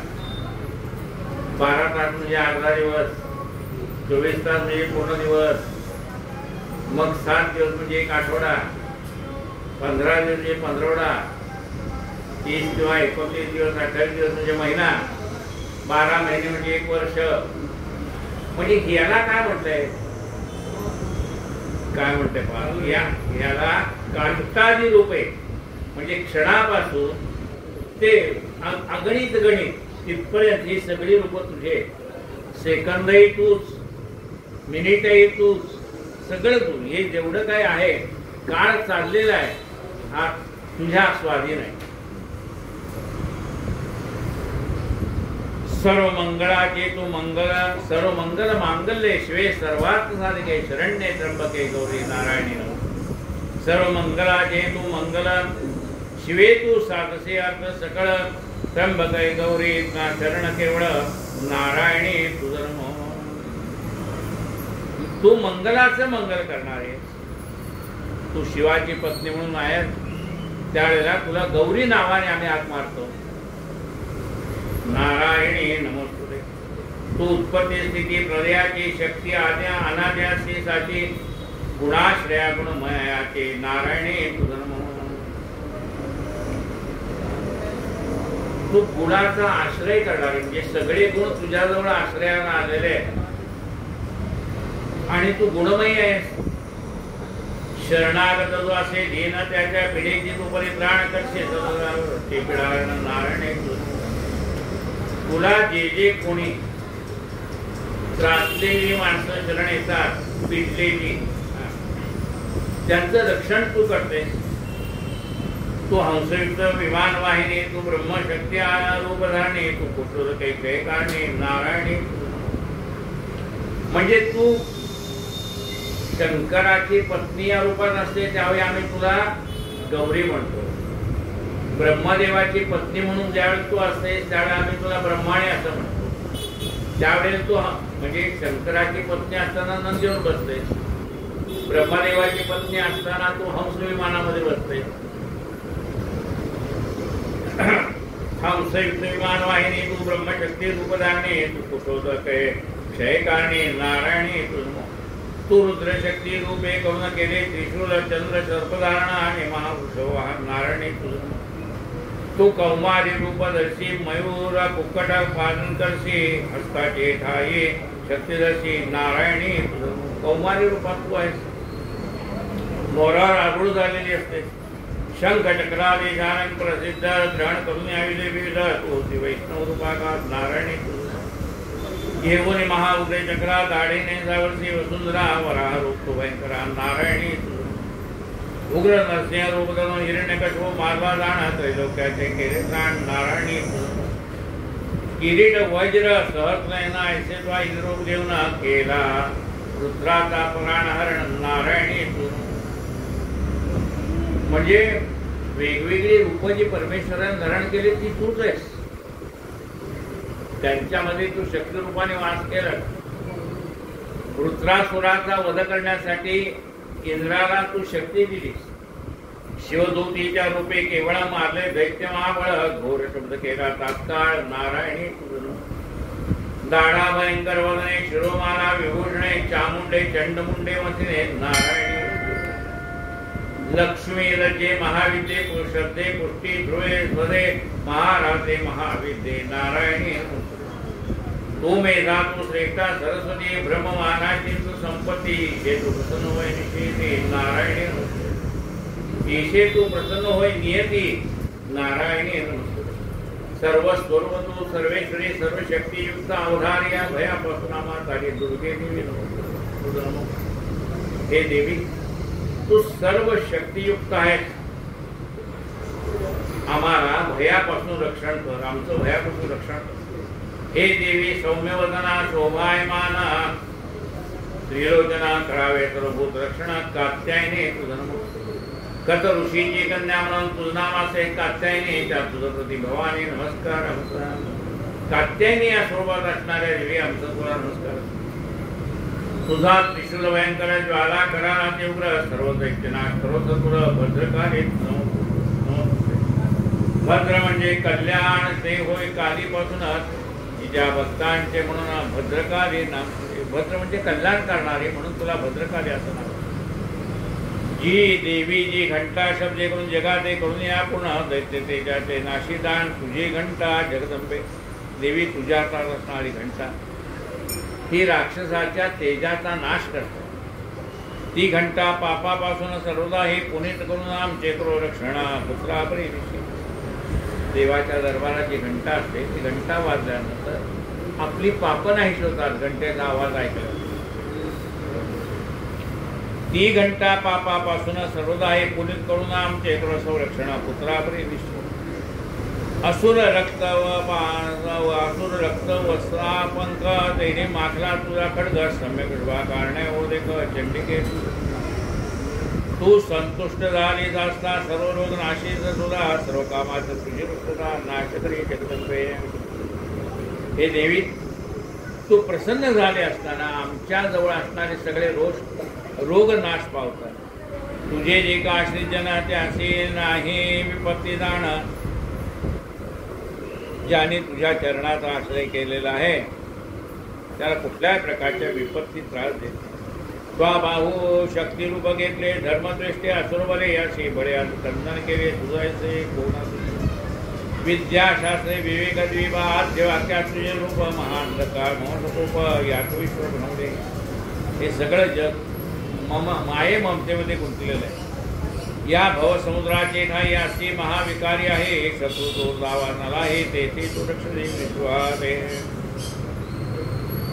12 तास म्हणजे अर्धा दिवस, 24 तास म्हणजे पूर्ण दिवस, मग 7 दिवस म्हणजे 1 आठवडा, 15 दिवस म्हणजे 15वडा, 30 किंवा 29 दिवस 28 दिवस म्हणजे महिना, 12 महिने म्हणजे 1 वर्ष. म्हणजे याला काय म्हटलंय, काय म्हणते याला काष्टादी रूपे म्हणजे क्षणापासून ते अगणित गणित तिथपर्यंत ही सगळी रूप तुझे. सेकंदही तूच, मिनिटही तूच, सगळं तू. हे जेवढं काय आहे काळ चाललेला आहे हा तुझ्या स्वाधीन आहे. सर्व मंगळाचे तू मंगल, सर्व मंगल मांगल्ये शिवे सर्वार्थ साधिके शरण्ये त्र्यंबके गौरी नारायणी नमः. सर्व मंगलाचे तू मंगल शिवे तू साधसे अर्थ सकळ त्र्यंबके गौरी शरण केवळ नारायणी तुझं नमः. तू मंगलाचं मंगल करणार आहे. तू शिवाची पत्नी म्हणून आहे, त्यावेळेला तुला गौरी नावाने आम्ही हाक मारतो. नारायणी नमोस्तुते. तू उत्पत्ती स्थिती प्रलयाची शक्ती आद्या अनाद्याची गुणाश्रया गुणमयाचे नारायणी तुझं नमः. तू गुणाचा आश्रय करणारे म्हणजे सगळे गुण तुझ्याजवळ आश्रयाला आलेले आहेत आणि तू गुणमयी आहेस. शरणागत जो असे दीन त्याच्या पिढीची तू परित्राण करशील ते पिढारण नारायणे तुझं. तुला जे कोणी त्रासलेली माणसं शरण येतात, पिटलेली, त्यांचं रक्षण तू करते. तू हंसयुक्त विमान वाहिनी, तू ब्रह्मशक्ती रूप धारणे, तू कुठलं काही कारणे नारायणी. म्हणजे तू शंकराची पत्नी या रूपात असते त्यावेळी आम्ही तुला गौरी म्हणतो. ब्रह्मदेवाची पत्नी म्हणून ज्यावेळेस तू असतेस त्यावेळेला आम्ही तुला ब्रह्माणी असं म्हणतो. त्यावेळेला तू म्हणजे शंकराची पत्नी असताना नंदीवर बसते, ब्रह्मदेवाची पत्नी असताना तू हंस विमानामध्ये बसते. हंस विमान वाहिनी, तू ब्रह्मशक्ती रूपधारणे, तू कुठोदक क्षयकारणी नारायणी तुझ तू रुद्रशक्ती रूपे करून केले त्रिशूल चंद्र सर्पधारणा आणि महावृषवाहन नारायणी तुझ तू कौमारी रूपदर्शी मयूर कुक्कट पालन करशी हस्ताचे ठाई शक्तिदर्शी नारायणी तुझ कौमारी रूपात तू आहेस मोरावर आगळू झालेली असते शंख चक्रादी शानक प्रसिद्ध ग्रहण करून याविले विविध तू वैष्णव रूपाकात नारायणी तुझ घेऊन महाउदय चक्रा दाढीने जावरसी वसुंधरा वराह रूप भयंकरा नारायणी उग्र नरसिंह रूप धरून हिरण्यकशिपू मारला जाणा त्रैलोक्याचे केले प्राण नारायणी किरीट वज्र सहज नयना ऐसे तो इंद्रूप घेऊन केला रुद्राचा प्राणहरण नारायणी म्हणजे वेगवेगळी रूप जी परमेश्वराने धारण केली ती तूच आहेस त्यांच्यामध्ये तू शक्ती रूपाने वास केला वृत्रासुराचा वध करण्यासाठी इंद्राला तू शक्ती दिलीस शिवदूतीच्या रूपे केवळ मारले दैत्य महाबळ घोर शब्द केला तात्काळ नारायणी दाढा भयंकर वदने शिरोमाला विभूषणे चामुंडे चंडमुंडे वचने नारायणी लक्ष्मी रजे महाविद्ये श्रद्धे पुष्टी ध्रुवे स्वदे महाराजे महाविद्ये नारायणी तू मेधा तू श्रेष्ठा सरस्वती ब्रह्ममानाची तू संपत्ती हे तू प्रसन्न होय निश्चिती नारायणी ईशे तू प्रसन्न होय नियती नारायणी सर्व स्वरूप तू सर्वेश्वरी सर्व शक्तियुक्त अवधार या भयापासून आम्हाला दुर्गे देवी हे देवी तू सर्व शक्तियुक्त आहेस आम्हाला भयापासून रक्षण कर आमचं भयापासून रक्षण कर हे देवी सौम्यवदना शोभायमाना त्रिलोचना करावे सर्वभूत रक्षण कात्यायने तुझं कथ ऋषीची कन्या म्हणून तुझं नाम असे कात्यायने त्या तुझं प्रति भवानी नमस्कार कात्यायने या स्वरूपात असणाऱ्या देवी आमचं तुला नमस्कार तुझा त्रिशूल भयंकर ज्वाला कराचे उग्र सर्व दैत्यनाश सर्वसत्वर भद्रकाली भद्र म्हणजे कल्याण ते होय कालीपासूनच ज्या भक्तांचे म्हणून भद्रकाली नाम भद्र म्हणजे कल्याण करणारे म्हणून तुला भद्रकाली असं नाव जी देवी जी घंटा शब्दे करून जगाते करून या पुन्हा दैत्य तेजाचे नाशिदान तुझी घंटा जगदंबे देवी तुझ्या असणारी घंटा ही राक्षसाच्या तेजाचा नाश करते ती घंटा पापापासून सर्वदा ही पुनीत करून आमचे करो रक्षणा पुत्रापरी देवाच्या दरबारात जी घंटा असते ती घंटा वाजल्यानंतर आपली पाप नाही होतात घंटेचा आवाज ऐकला ती घंटा पापापासून सर्वदा हे पुनीत करून आमचे करो संरक्षण पुत्रापरी असुर रक्त असुर रक्त वस्त्रापंक तेने माखला तुझा खडग सम्यक कारणे हो देख चंडिके तू संतुष्ट झालीस असता सर्व रोग नाशीच तुला सर्व कामाचं तुझी रुष्टता नाश करी जगदंबे हे देवी तू प्रसन्न झाले असताना आमच्या जवळ असणारे सगळे रोग नाश पावतात तुझे जे का आश्रित जन त्याचे नाही विपत्ती जाण ज्याने तुझ्या चरणाचा आश्रय केलेला आहे त्याला कुठल्याही प्रकारच्या विपत्ती त्रास देत स्वाबाहू शक्तिरूप घेतले धर्मद्वेष्टे असुरबले याशी बळे खंडन केले तुझायचे कोणाचे विद्याशास्त्रे विवेकद्वीपा आद्य वाक्याचे रूप महान प्रकार मोहनरूप यात विश्व बनवले हे सगळं जग माये ममतेमध्ये गुंतलेलं आहे या भवसमुद्राचे ठाई अशी महाविकारी आहे शत्रू तो जावा नला हे तेथे तो रक्षण विश्वास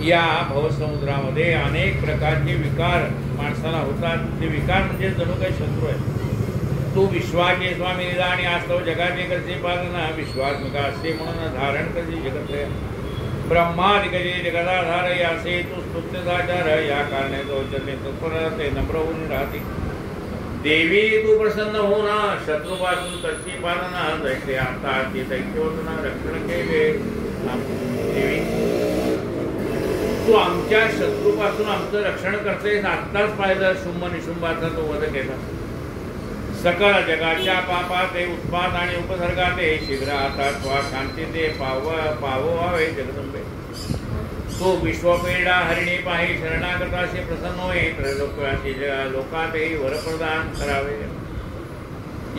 या भवसमुद्रामध्ये अनेक प्रकारचे विकार माणसाला होतात ते विकार म्हणजे जणू काही शत्रू आहे तू विश्वाचे स्वामी निदान आस्तव जगाचे करते पालना विश्वात्मका असे म्हणून धारण करते जगत ब्रह्मादिकजे जगदाधार असे तू स्तुत्य या कारणे तो जने तत्पर ते नम्र होऊन राहते देवी तू प्रसन्न हो ना शत्रूपासून तशी पालना दैत्य आता ते दैत्यवतना रक्षण केले देवी तू आमच्या शत्रूपासून आमचं रक्षण करतेस आत्ताच पाहिलं शुंभ निशुंभाचा तो वध केला सकल जगाच्या पापाते उत्पाद आणि उपसर्गाते शीघ्र आता स्वा शांतीते पाववावे जगदंबे. तो विश्वपेडा हरिणी पाही शरणागताशी प्रसन्न होई त्रैलोक्याची लोकातेही वरप्रदान करावे.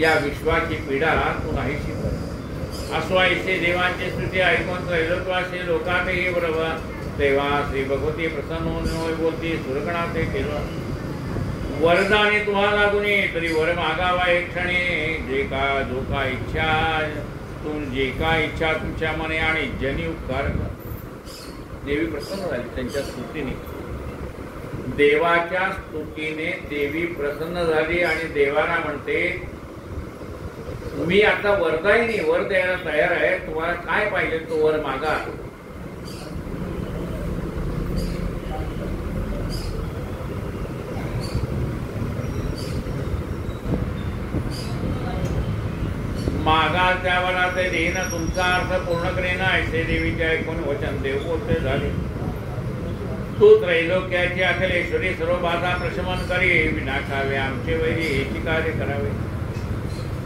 या विश्वाची पीडा तू नाहीशी कर. आस्वाईचे देवांची स्तुती ऐकून त्रैलोक्याशी लोकातेही वर तेव्हा श्री भगवती प्रसन्न होऊन बोलती सुरगणाते केलं. वरदाने तुम्हाला गुणी तरी वर मागावा एक क्षणी. जे का इच्छा तुमच्या मने आणि जनी उपकार कर. देवी प्रसन्न झाली त्यांच्या स्तुतीने. देवाच्या स्तुतीने देवी प्रसन्न झाली आणि देवाला म्हणते मी आता वरदायिनी वर द्यायला तयार आहे. तुम्हाला काय पाहिजे तो वर मागा. मागा त्यावर ते देईन तुमचा अर्थ पूर्ण करेन ऐसे देवीचे ऐकून वचन देव बोलते झाले. तू त्रैलोक्याची अखिलेश्वरी सर्व बाधा प्रशमन करी. विनाशावे आमचे वैरी हेची कार्य करावे.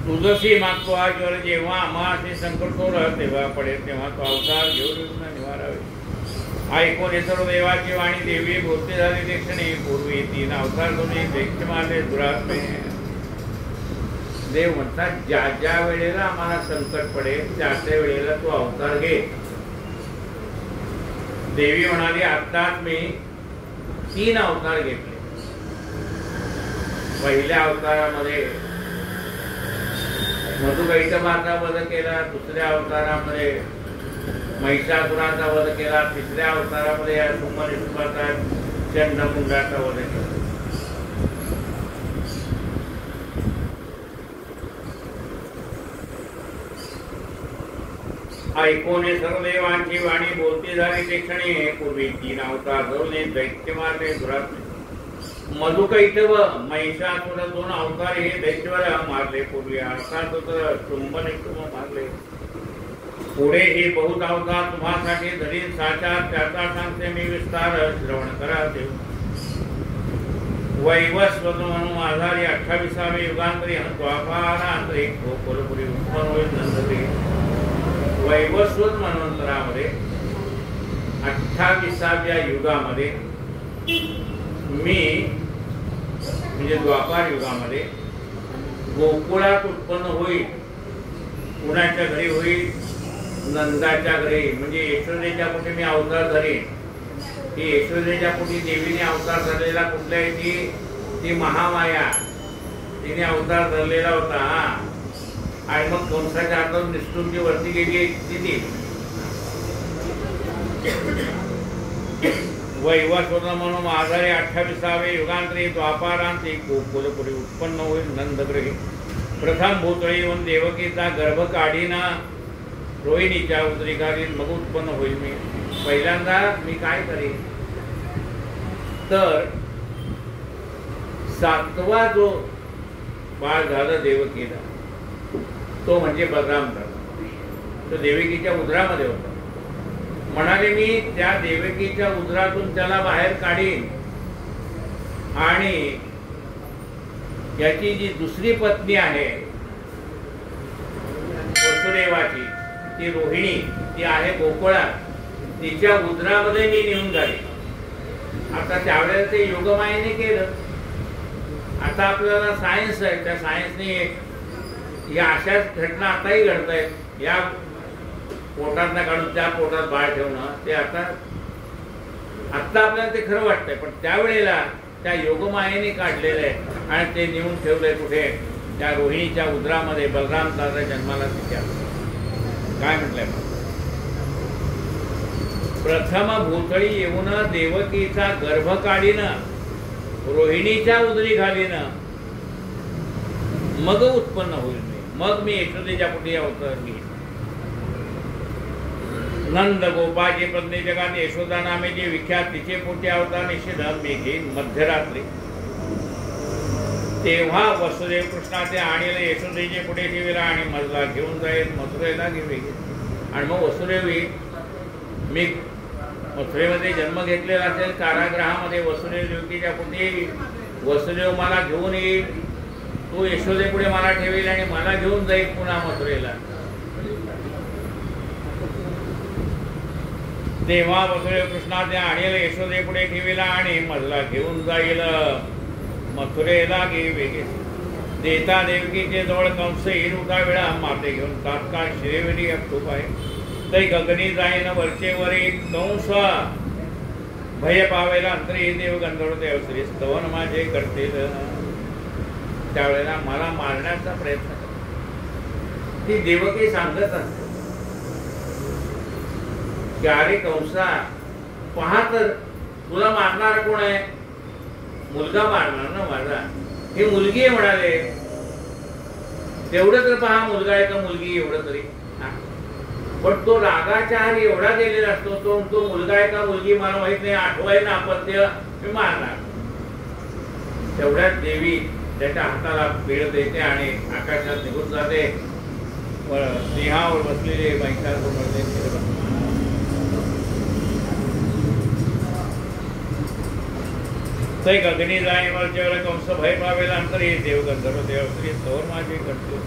तुझशी मागतो आजवर जेव्हा आम्हाशी संकट सोडत तेव्हा पडेल तेव्हा तो अवतार घेऊन निवारावे. ऐकून हे सर्व देवाची वाणी देवी बोलते झाली देक्षणे. पूर्वी 3 अवतार दोन्ही दैत्य मारले दुरात्मे. देव म्हणतात ज्या ज्या वेळेला आम्हाला संकट पडेल त्या त्या वेळेला तू अवतार घे. देवी म्हणाली आत्ताच मी 3 अवतार घेतले. पहिल्या अवतारामध्ये मधुकैटभाचा वध केला. दुसऱ्या अवतारामध्ये महिषासुराचा वध केला. तिसऱ्या अवतारामध्ये या शुंभनिशुंभाचा चंडमुंडाचा वध केला. ऐकून सर्व देवांची वाणी बोलती झाली ते क्षणी. पूर्वी 3 अवतार धरले दैत्य मारले दुरात्मे. मधुकैटभ महिषासुर 2 अवतार हे दैत्यवर मारले. पूर्वी अर्थात शुंभनिशुंभ मारले. पुढे हे बहुत अवतार तुम्हासाठी धरीन साचार. त्याचा सांगते मी विस्तार श्रवण करा देव. वैवस्वत म्हणून आधारी 28व्या युगांतरी द्वापारांतरी गोकुलपुरी उत्पन्न होईल नंदते. वैवस्वत मनवंतरामध्ये 28व्या युगामध्ये मी म्हणजे द्वापार युगामध्ये गोकुळात उत्पन्न होईल. कुणाच्या घरी होईल? नंदाच्या घरी. म्हणजे यशोदेच्या पोटी मी अवतार धरेन. ती यशोदेच्या पोटी देवीने अवतार धरलेला कुठल्या आहे? ती महामाया तिने अवतार धरलेला होता. आणि मग कंसाच्या हातून निष्ठून ती वरती गेली तिथे. वैवस्वत म्हणून आधारे 28व्या युगांतरी द्वापारांती गोकुलपुरी उत्पन्न होईल नंदग्रही. प्रथम भूतळी वन देवकीचा गर्भ काढीना रोहिणीच्या उदरी घालीन मग उत्पन्न होईल मी. पहिल्यांदा मी काय करेन तर 7वा जो बाळ झालं देवकीला तो म्हणजे बलराम झाला. तो देवकीच्या उदरामध्ये होता. म्हणाले मी त्या देवकीच्या उदरातून त्याला बाहेर काढीन आणि याची जी दुसरी पत्नी आहे वसुदेवाची ती रोहिणी ती आहे गोकुळात. तिच्या उदरामध्ये मी नेऊन जाईल. आता त्यावेळेला ते योगमायेने केलं. आता आपल्याला सायन्स आहे. त्या सायन्सने या अशाच घटना आताही घडत आहेत. या पोटात काढून त्या पोटात बाळ ठेवणं ते आता आपल्याला ते खरं वाटतंय. पण त्यावेळेला त्या योगमायेने काढलेलं आहे आणि ते नेऊन ठेवलंय कुठे? त्या रोहिणीच्या उदरामध्ये. बलराम दादा जन्माला तिच्या काय म्हटलंय? प्रथम भूतळी येऊन देवकीचा गर्भ काढीनं रोहिणीच्या उदरी घालीनं मग उत्पन्न होईल मी. मग मी यशोदेच्या पोटी अवतार घेईन. नंद गोपाची पत्नी जगात यशोदा नामे जे विख्यात तिचे पोटी अवतार निश्चित मी घेईन. मध्यरात्री तेव्हा वसुदेव कृष्णाचे आणले यशोदेचे पुढे ठेविला आणि मजला घेऊन जाईल. मथुरेला घेऊन आणि मग वसुदेव येईल. मी मथुरेमध्ये जन्म घेतलेला असेल कारागृहामध्ये. वसुदेव देवकीच्या पोटी वसुदेव मला घेऊन येईल. तो यशोदेपुढे मला ठेवेल आणि मला घेऊन जाईल पुन्हा मथुरेला. तेव्हा वसुदेव कृष्णाचे आणेल यशोदेपुढे ठेविला आणि मधला घेऊन जाईल मथुरेला वेगे. देता देवकीचे जवळ कंस येईल उठा वेळा माते घेऊन तात्काळ श्रीवेणी खूप आहे. तै गगनी जाईन वरचे वरी कंस भय पावेला अंतरी देव गंधर्व देव श्री स्तवन माझे करतील. त्यावेळेला मला मारण्याचा प्रयत्न करतात. ती देवकी सांगत असते की अरे कंसा पहा तर तुला मारणार कोण आहे? मुलगा मारणार ना माझा. ही मुलगी आहे म्हणाले. तेवढं तर पहा मुलगा आहे का मुलगी एवढं तरी. पण तो रागाच्या हारी एवढा गेलेला असतो. तो मुलगा आहे का मुलगी मला माहित नाही. आठवाय ना अपत्य मी मारणार. तेवढ्यात देवी त्याच्या हाताला पीळ देते आणि आकाशात निघून जाते. सिंहावर बसलेले महिषासुर तै गगनी जाई वरचेवर कंस भय पावेला अंतरी देव गंधर्व देव श्री स्तवन माझे करते.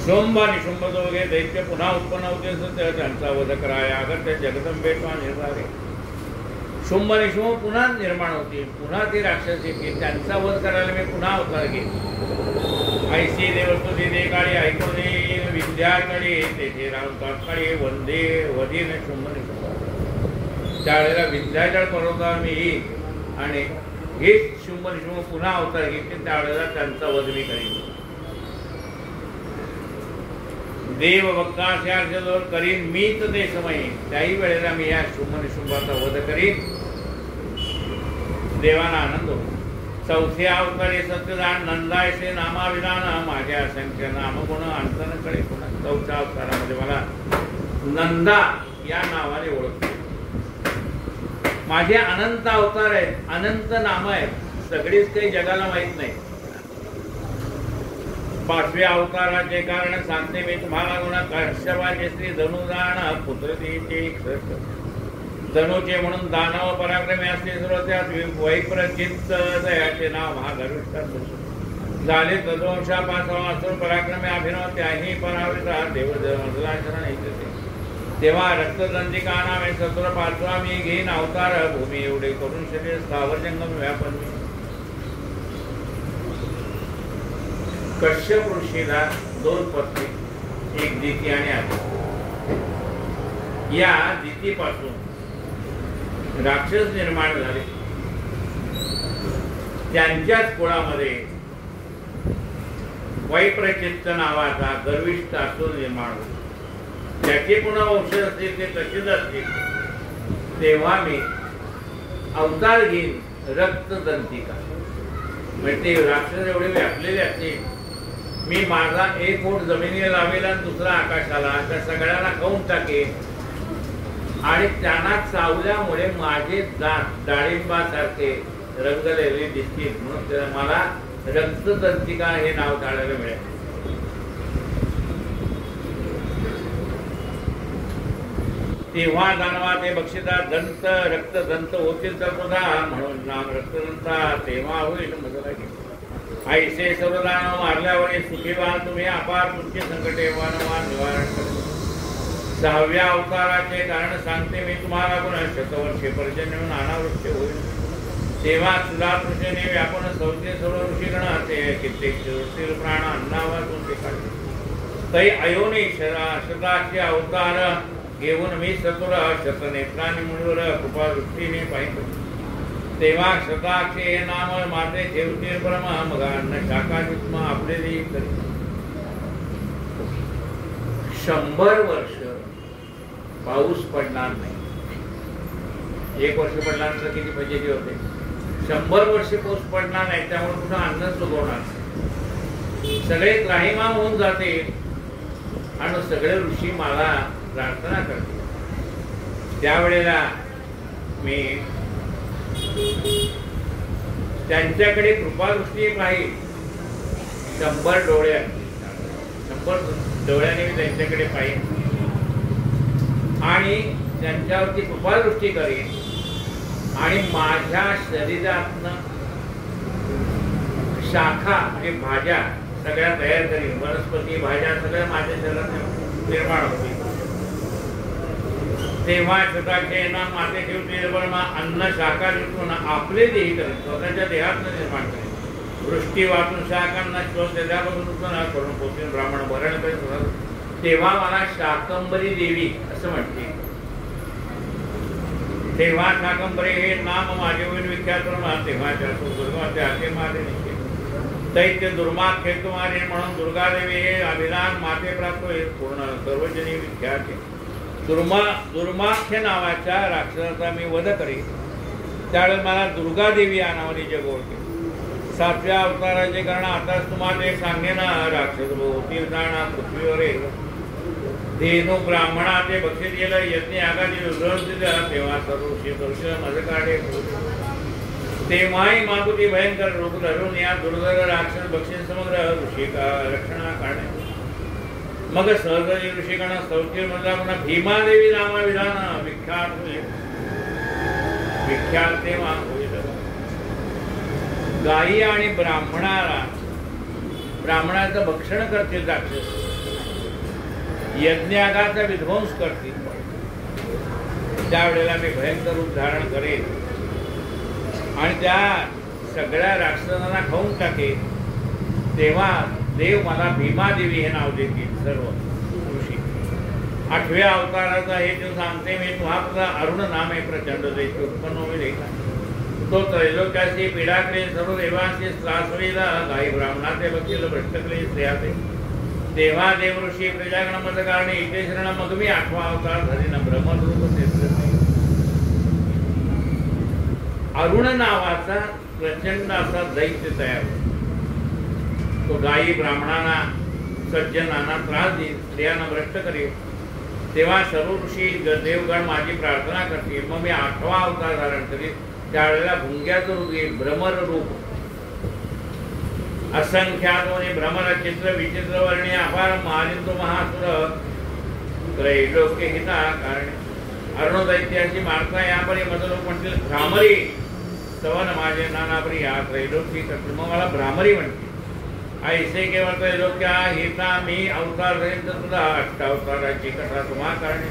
शुंभ आणि शुंभ दोघे दैत्य पुन्हा उत्पन्न होते त्यांचा वध कराया अगर जगदंबे निर्धारे. शुंभ आणि शुंभ पुन्हा निर्माण होतील. पुन्हा ती राक्षस येतील. त्यांचा वध करायला मी पुन्हा अवतार घेईन. ऐशी देवस्तुती दे काळी ऐकून विद्यार्थी तेथे राहून तात्काळी वंदे वधीन शुंभ आणि शुंभ. त्यावेळेला विद्याचळ पर्वतावर मी येईन आणि हेच शुंभ आणि शुंभ पुन्हा अवतार घेतील. त्यावेळेला त्यांचा वध मी करीन. देव भक्तांवर करीन मीच ते समय. त्याही वेळेला मी या शुंभ आणि शुंभाचा वध करीन. देवाना आनंद होतो. चौथे अवतारे सत्यदान नंदायसे नामाविधान माझ्या असंख्य नामगुण अंतन कडे. पुन्हा चौथ्या अवतारामध्ये मला नंदा या नावाने ओळखतो. माझे अनंत अवतार आहेत. अनंत नाम आहेत. सगळीच काही जगाला माहित नाही. पाचव्या अवताराचे कारण सांगते मी तुम्हाला. गुण कश्यपाचे श्री धनुदान पुत्रतीचे धनुचे म्हणून दानव पराक्रमी असले सर्व त्यात वैप्रचित्त दयाचे नाव महागरुष्ठ झाले. तद्वंशापासून असुर पराक्रमी अभिनव त्याही परावृता देव मधलाचरण ऐकते. तेव्हा रक्तदंतिका नामे सत्वर पाचवा मी घेईन अवतार. भूमी एवढे करून शरीर स्थावर जंगम व्यापन. कश्यप ऋषीला दोन पत्नी, एक दिती आणि आदिती. या दितीपासून राक्षस निर्माण झाले. त्यांच्याच कुळामध्ये वैप्रचित्त नावाचा गर्विष्ठ असुर निर्माण होतो. ज्याचे पुन्हा वंश असतील ते तसेच असतील. तेव्हा मी अवतार घेईन रक्तदंतिका. म्हणजे ते राक्षस एवढे व्यापलेले असतील. मी माझा एक ओठ जमिनीला लावेल आणि दुसरा आकाशाला. त्या सगळ्यांना खाऊन टाकेन आणि त्यांना चावल्यामुळे माझे दात डाळिंबासारखे रंगलेले दिसतील. म्हणून मला रक्तदंतिका हे नाव काढायला मिळेल. तेव्हा दानवा ते बक्षिता दंत रक्तदंत होतील तर सुद्धा म्हणून नाम रक्तदंता तेव्हा होईल. ऐसे सर्व दानव मारल्यावर सुखी व्हा तुम्ही. अपार तुमचे संकटे वारंवार निवारण करा. सहाव्या अवताराचे कारण सांगते मी तुम्हाला. गुण शतवर्षे पर्जन्य अनावृष्टी होईल. तेव्हा तुला ऋषीने व्यापन सौते सर्व ऋषीगण ते कित्येक प्राण अन्नावातून ते काढले. तै अयोनी शताचे अवतार घेऊन मी सतुर शतनेत्रांनी मुळीवर कृपा दृष्टीने पाहिजे. तेव्हा शताक्षे हे नाम माते ठेवतील ब्रह्म मग अन्न शाखायुष्म आपले देईल. 100 वर्ष पाऊस पडणार नाही. 1 वर्ष पडला तर किती फजिती होते. 100 वर्ष पाऊस पडणार नाही. त्यामुळे कुठं अन्न चुकवणार. सगळे त्राहिमाम होऊन जाते आणि सगळे ऋषी मला प्रार्थना करते. त्यावेळेला मी त्यांच्याकडे कृपादृष्टी पाहिजे. 100 डोळ्याने मी त्यांच्याकडे पाहिजे आणि त्यांच्यावरती कृपादृष्टी करेन आणि माझ्या शरीरातनं शाखा म्हणजे भाज्या सगळ्या तयार करीन, वनस्पती भाज्या सगळ्या माझ्या शरीरात निर्माण होतील. तेव्हा छताचे ना माते ठेवते अन्न शाखा घेऊन आपले देही करेल, स्वतःच्या देहात निर्माण करेल. वृष्टी वाचून शाखांना श्वास त्यापासून करून पोचून ब्राह्मण भरण करेल. तेव्हा मला शाकंभरी देवी असं म्हणते. तेव्हा शाकंभरी हे नाम माझे होईल विख्यात. तेव्हा त्याचे माझे निश्चित दैत्य दुर्मात खेळतो मारे म्हणून दुर्गादेवी हे अभिधान माते प्राप्त होईल. पूर्ण सर्वजनी विख्यात. दुर्माख्य नावाच्या राक्षसाचा मी वध करेन. त्यावेळेस मला दुर्गादेवी या नावाने जग ओळखेल. 7व्या अवताराचे कारण आताच तुम्हाला एक सांगेन. राक्षस भोवतील जाणा पृथ्वीवर धेनू ब्राह्मणाचे बक्षीस गेलं. यज्ञ यागाची उजळून दिलं. तेव्हा सर्व ऋषी मज काढे. तेव्हाही मागुती भयंकर रूप धरून या दुर्धर राक्षस बक्षीस समग्र ऋषी रक्षणा काढणे. मग सहज ऋषिकांना स्तौती म्हणला. पुन्हा भीमादेवी नामा विधान विख्यात होईल. विख्यात तेव्हा होईल. गायी आणि ब्राह्मणाचं भक्षण करतील राक्षस. यज्ञागाचा विध्वंस करतील. त्यावेळेला मी भयंकर रूप धारण करेन आणि त्या सगळ्या राक्षसांना खाऊन टाकेन. तेव्हा देव मला भीमादेवी हे नाव देतील सर्व ऋषी. 8व्या अवताराचा हे जो सांगते मी. तुहा अरुण नाम आहे प्रचंड दैत्य उत्पन्न होईल. तो त्रैलोक्याची पीडा करेल. सर्व देवांची त्रास होईल. गाई ब्राह्मणाचे बक्षील भ्रष्ट करेल स्त्रियाचे. तेव्हा देव ऋषी प्रजागण मद कारणे इथे शरण. मग मी 8वा अवतार धरीन ब्रह्मरूप. अरुण नावाचा प्रचंड असा दैत्य तयार होतो. तो गायी ब्राह्मणांना सज्जनांना त्रास देईल. स्त्रियांना भ्रष्ट करेल. तेव्हा सर्व ऋषी देवगण माझी प्रार्थना करतील. मग मी 8वा अवतार धारण करीन. त्यावेळेला भुंग्याचं रूप येईल. भ्रमर रूप. असंख्यात भ्रमर चित्र विचित्र वर्णीय अपार महालिंदो महासुर त्रैलोक्य हिता कारण अरुण दैत्याची मारता यापरी मध लोक म्हणतील भ्रामरी. सवन माझे नानापरी या त्रैलोक्य करतील. मग मला भ्रामरी म्हणतील. ऐसे केवळ त्रैलोक्या हिता मी अवतार धरेन. तर तुला 8 अवताराची कथा तुम्हा कारणे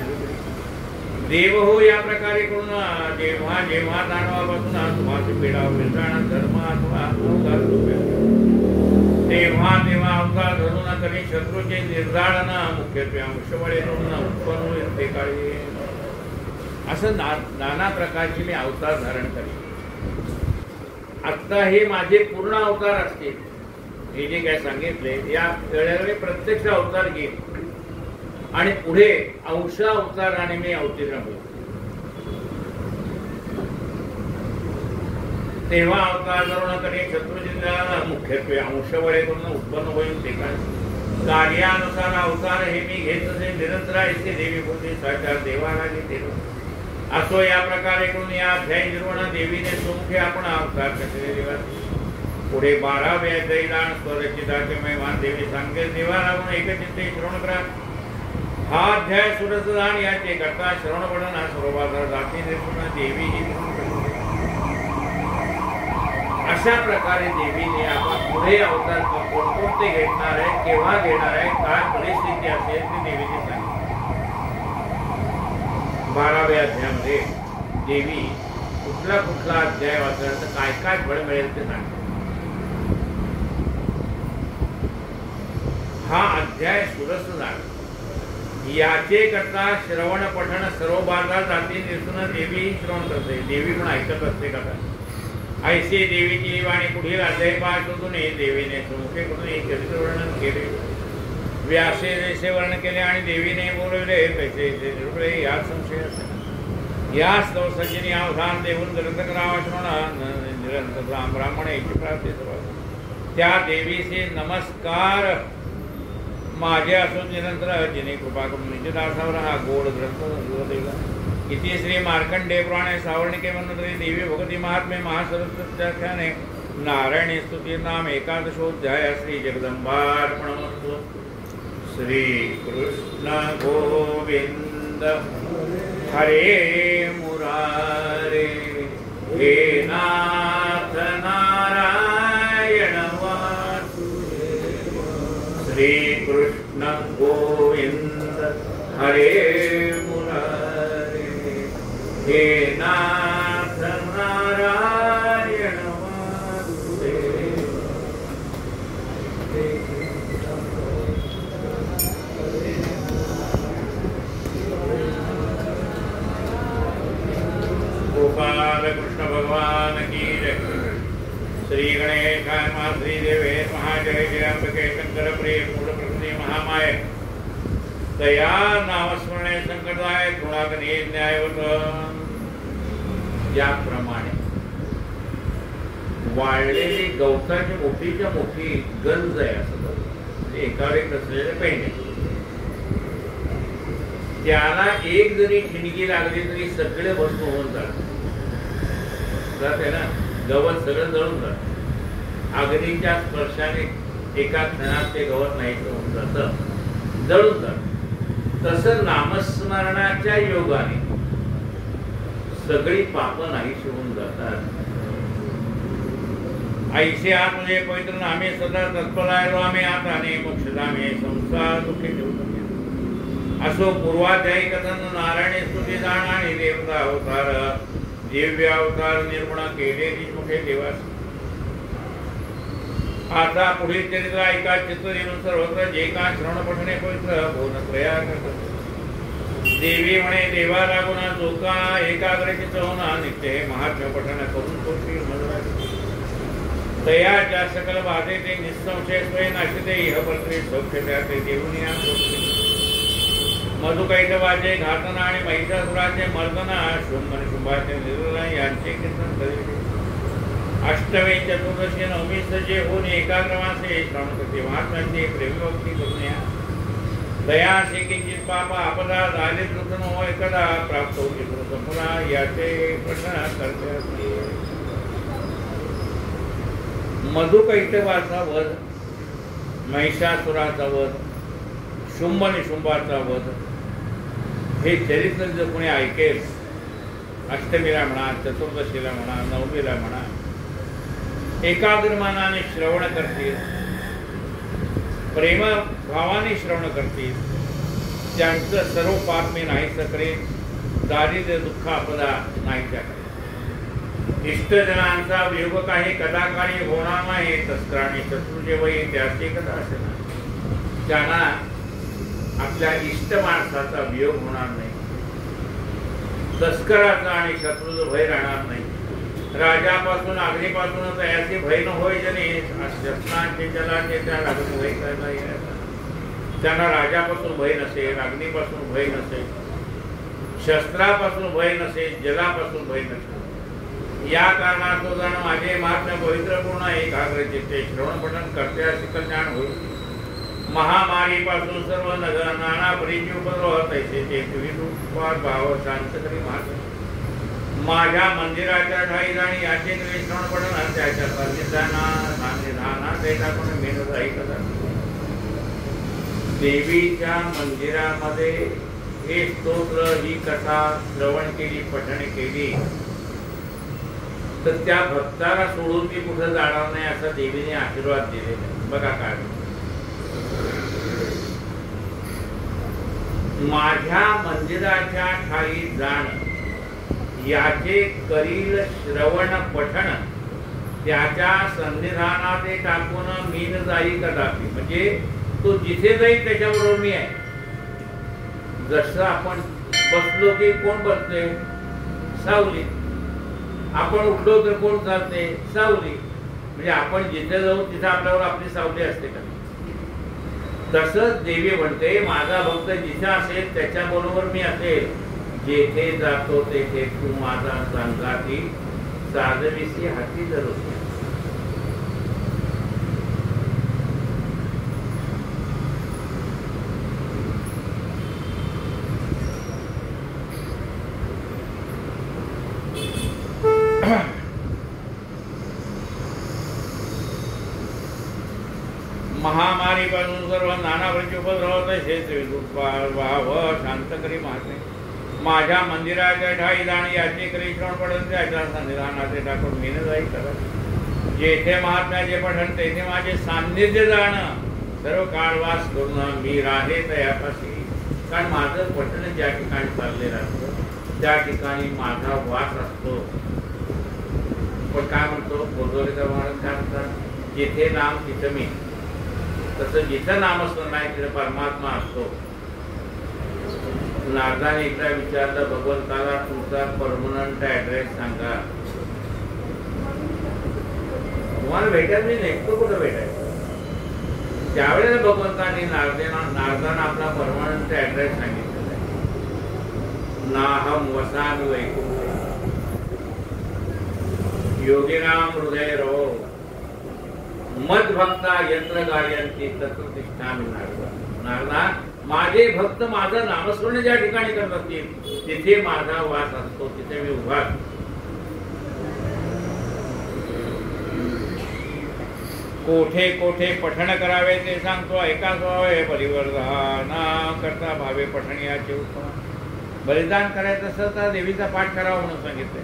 देव हो या प्रकारे करून जेव्हा जेव्हा दानवापासून तुम्हाला पीडा होईल धर्म अथवा तेव्हा तेव्हा अवतार धरून कधी शत्रूचे निर्धारण मुख्यत्वे अंशबळे उत्पन्न होईल ते काळी. असं नाना प्रकारचे मी अवतार धारण करेन. आता हे माझे पूर्ण अवतार असतील. हे जे काय सांगितले या वेळेला प्रत्यक्ष अवतार घेईन आणि पुढे अंश अवताराने मी अवतीर्ण होईल. तेव्हा अवतार करून कधी शत्रुजिंद्राला मुख्यत्वे अंशबळे करून उत्पन्न होईल ते काय. कार्यानुसार अवतार हे मी घेत असे निरंतर ऐसे देवी बोलते साचार देवाला घेते. असो या प्रकारे करून या अध्याय निर्वण देवीने सुमुखे आपण अवतार कसे देवा. पुढे 12व्या दैदान स्वरचिताचे महिमान देवी सांगेल. देवा लागून एकचित्ते श्रवण करा. हा अध्याय सुरसदान याचे करता श्रवण पडण सर्वबाजार जाती निर्गुण देवी ही. अशा प्रकारे देवीने आपण पुढे अवतार कोणते घेणार आहे, केव्हा घेणार आहे, काय परिस्थिती असेल ते देवीने सांगितले. 12व्या अध्यायामध्ये देवी कुठला अध्याय वाचला तर काय काय फळ मिळेल ते सांगते. हा अध्याय सुरसदान याचे करता श्रवण पठण सर्व बाजार जाती निर्गुण देवी श्रवण करते. देवी पण ऐकत असते कथा. ऐसे देवीची वाणी पुढील अध्याय 5 मधून देवीने सुमुखे करून चरित्र वर्णन केले. व्यासे जैसे वर्णन केले आणि देवीने बोलवले तैसे निरुळे या संशय असे. या स्तव सज्जनी अवधान देऊन ग्रंथ करावा श्रवण निरंतर ब्राह्मण याची प्रार्थना. त्या देवीचे नमस्कार माझे असून निरंतर जिने कृपा करून निजदासावर हा गोड ग्रंथ दिला. इति श्री मार्कंडे पुराणे सावर्णिके म्हणून देवी भगवती महात्मे महासरस्वत्याख्याने नारायणी स्तुती नाम 11ोऽध्याय. श्री जगदंबार्पणमस्तु. श्री कृष्ण गोविंद हरे मुरारे. हे नाथ नारायण वासुदेव हे नाथ नारायण वासुदेव गोपाल कृष्ण भगवान की जय। श्री गणेशाय नमः। श्री देवे महाजय जय अंबिके शंकर प्रिय मूल प्रकृति महामाय दया नामस्मरणे संकटाय गुणाग्नी न्यायवत। याप्रमाणे वाळलेली गवताची मोठीच्या मोठी गंज आहे असं एकावर एक असलेले पेंडे, त्याला एक जरी ठिणगी लागली तरी सगळे भस्म होऊन जाते ना, गवत सगळं जळून जात। अग्नीच्या स्पर्शाने एका क्षणात ते गवत नाही होऊन जात, जळून जात। तसं नामस्मरणाच्या योगाने सगळी पाप नाहीशी होऊन जातात। ऐसे आत म्हणजे पवित्र नामे सदा तत्परायलो आम्ही आता ने मोक्षधामे संसार दुःखे ठेवतो। असो पूर्वाध्यायी कथन नारायण स्तुती जाण आणि देवता अवतार दिव्य अवतार निर्गुण केले मुखे देवास। आता पुढील चरित्र ऐका चित्तदीन सर्वत्र जे का श्रवण पठणे पवित्र बोन प्रयाग देवी म्हणे देवा लागुना जो का एकाग्रचित्त होना नित्य महात्म्य पठण करून तो दयाच्या सकल बाधे ते निसंशय स्वय नाशिते इह परत्रे सौख्य त्याचे देऊनिया मधुकैटवाचे घातना आणि महिषासुराचे मर्दना शुंभ आणि शुंभाचे निर्मला यांचे कीर्तन करीत अष्टमी चतुर्दशी नवमी जे होऊन एकाग्रमासे श्रवण करते महात्म्याचे प्रेमभक्ती करून या दया से किंचित पाप आपदा झाले दुःख न एकदा प्राप्त होते संपूर्ण याचे प्रश्न करते। मधुकैटवाचा वध, महिषासुराचा वध, शुंभ आणि शुंभाचा वध हे चरित्र जर कोणी ऐकेल, अष्टमीला म्हणा, चतुर्दशीला म्हणा, नवमीला म्हणा, एकाग्रमानाने श्रवण करतील, प्रेम भावाने श्रवण करतील, त्यांचं सर्व पाप मी नाहीसं करेन, दारिद्र्य दुःख आपदा नाहीशा करेन। इष्टजनांचा वियोग काही कदाकाळी होणार नाही, तस्कराने शत्रूचे वय त्याचे कदा असणार। त्यांना आपल्या इष्ट माणसाचा वियोग होणार नाही, तस्कराचा आणि शत्रूचा भय राहणार नाही। राजापासून अग्नीपासून तयाचे भय न होय जने शस्त्रांचे जलाचे त्या लागून भय करायला येणार। त्यांना राजापासून भय नसेल, अग्नीपासून भय नसेल, शस्त्रापासून भय नसेल, जलापासून भय नसेल। या कारणास्तव जण माझे महात्म्य पवित्रपूर्ण एकाग्रचित्ते श्रवण पठण करते असे ज्ञान होईल। महामारीपासून सर्व नगर नाना परीची उपद्रव तैसे ते विरूपात भाव शांत करी महात्म्य माझ्या मंदिराच्या ठाई जाणी याचे श्रवण पठण त्याच्या सान्निधाना ते टाकून मेहनत ऐकत। देवीच्या मंदिरामध्ये हे स्तोत्र ही कथा श्रवण केली, पठण केली तर त्या भक्ताला सोडून ती कुठं जाणार नाही असा देवीने आशीर्वाद दिलेला। बघा काय, माझ्या मंदिराच्या ठाई जाण याचे करील श्रवण पठण त्याच्या सन्निधानात टाकून मीन जाई कदापि, म्हणजे तो जिथे जाईल त्याच्याबरोबर मी आहे। जसं आपण बसलो की कोण बसते, सावली, आपण उठलो तर कोण चालते, सावली, म्हणजे आपण जिथे जाऊ तिथे आपल्यावर आपली सावली असते का? तसंच देवी म्हणते माझा भक्त जिथे असेल त्याच्या बरोबर मी असेल, जेथे जातो तेथे तू माझा संगाती साधविसी हाती धरतो। महामारी पासून सर्व नाना प्रकारचे उपद्रव तैसे शांत करी महात्मे माझ्या मंदिराच्या ठाई जाणी याचे करी श्रवण पठण त्याच्या सन्निधानाचे टाकून मीन जाई करत। जेथे महात्म्याचे पठण तेथे माझे सान्निध्य जाणं, सर्व काळवास करून मी राहे तयापाशी। कारण माझं पठण ज्या ठिकाणी चाललेलं असतं त्या ठिकाणी माझा वास असतो. पण काय म्हणतो बोधवलेकर महाराज काय म्हणतात, जिथे नाम तिथं मी. तसं जिथं नामस्मरण नाही तिथं परमात्मा असतो. नारदाने एकदा विचारलं भगवंताला, तुमचा परमनंट ऍड्रेस सांगा. तुम्हाला भेटायचं मी नेमकं कुठं भेटायचं. त्यावेळेला भगवंतांनी नारदांना आपला परमनंट ऍड्रेस सांगितलेला आहे. नाहम वसामि वैकुंठे योगिनाम हृदय रहो मद भक्ता यंत्र गायंती तत्र तिष्ठामि नारदा. नारदा, माझे भक्त माझं नामस्मरण ज्या ठिकाणी करत असतील तिथे माझा वास असतो, तिथे मी उभा. कोठे कोठे पठण करावे ते सांगतो, ऐका स्वावे बलिवरदान करता भावे पठण याचे उत्तम. बलिदान करायचं असेल तर देवीचा पाठ करावा म्हणून सांगितलंय.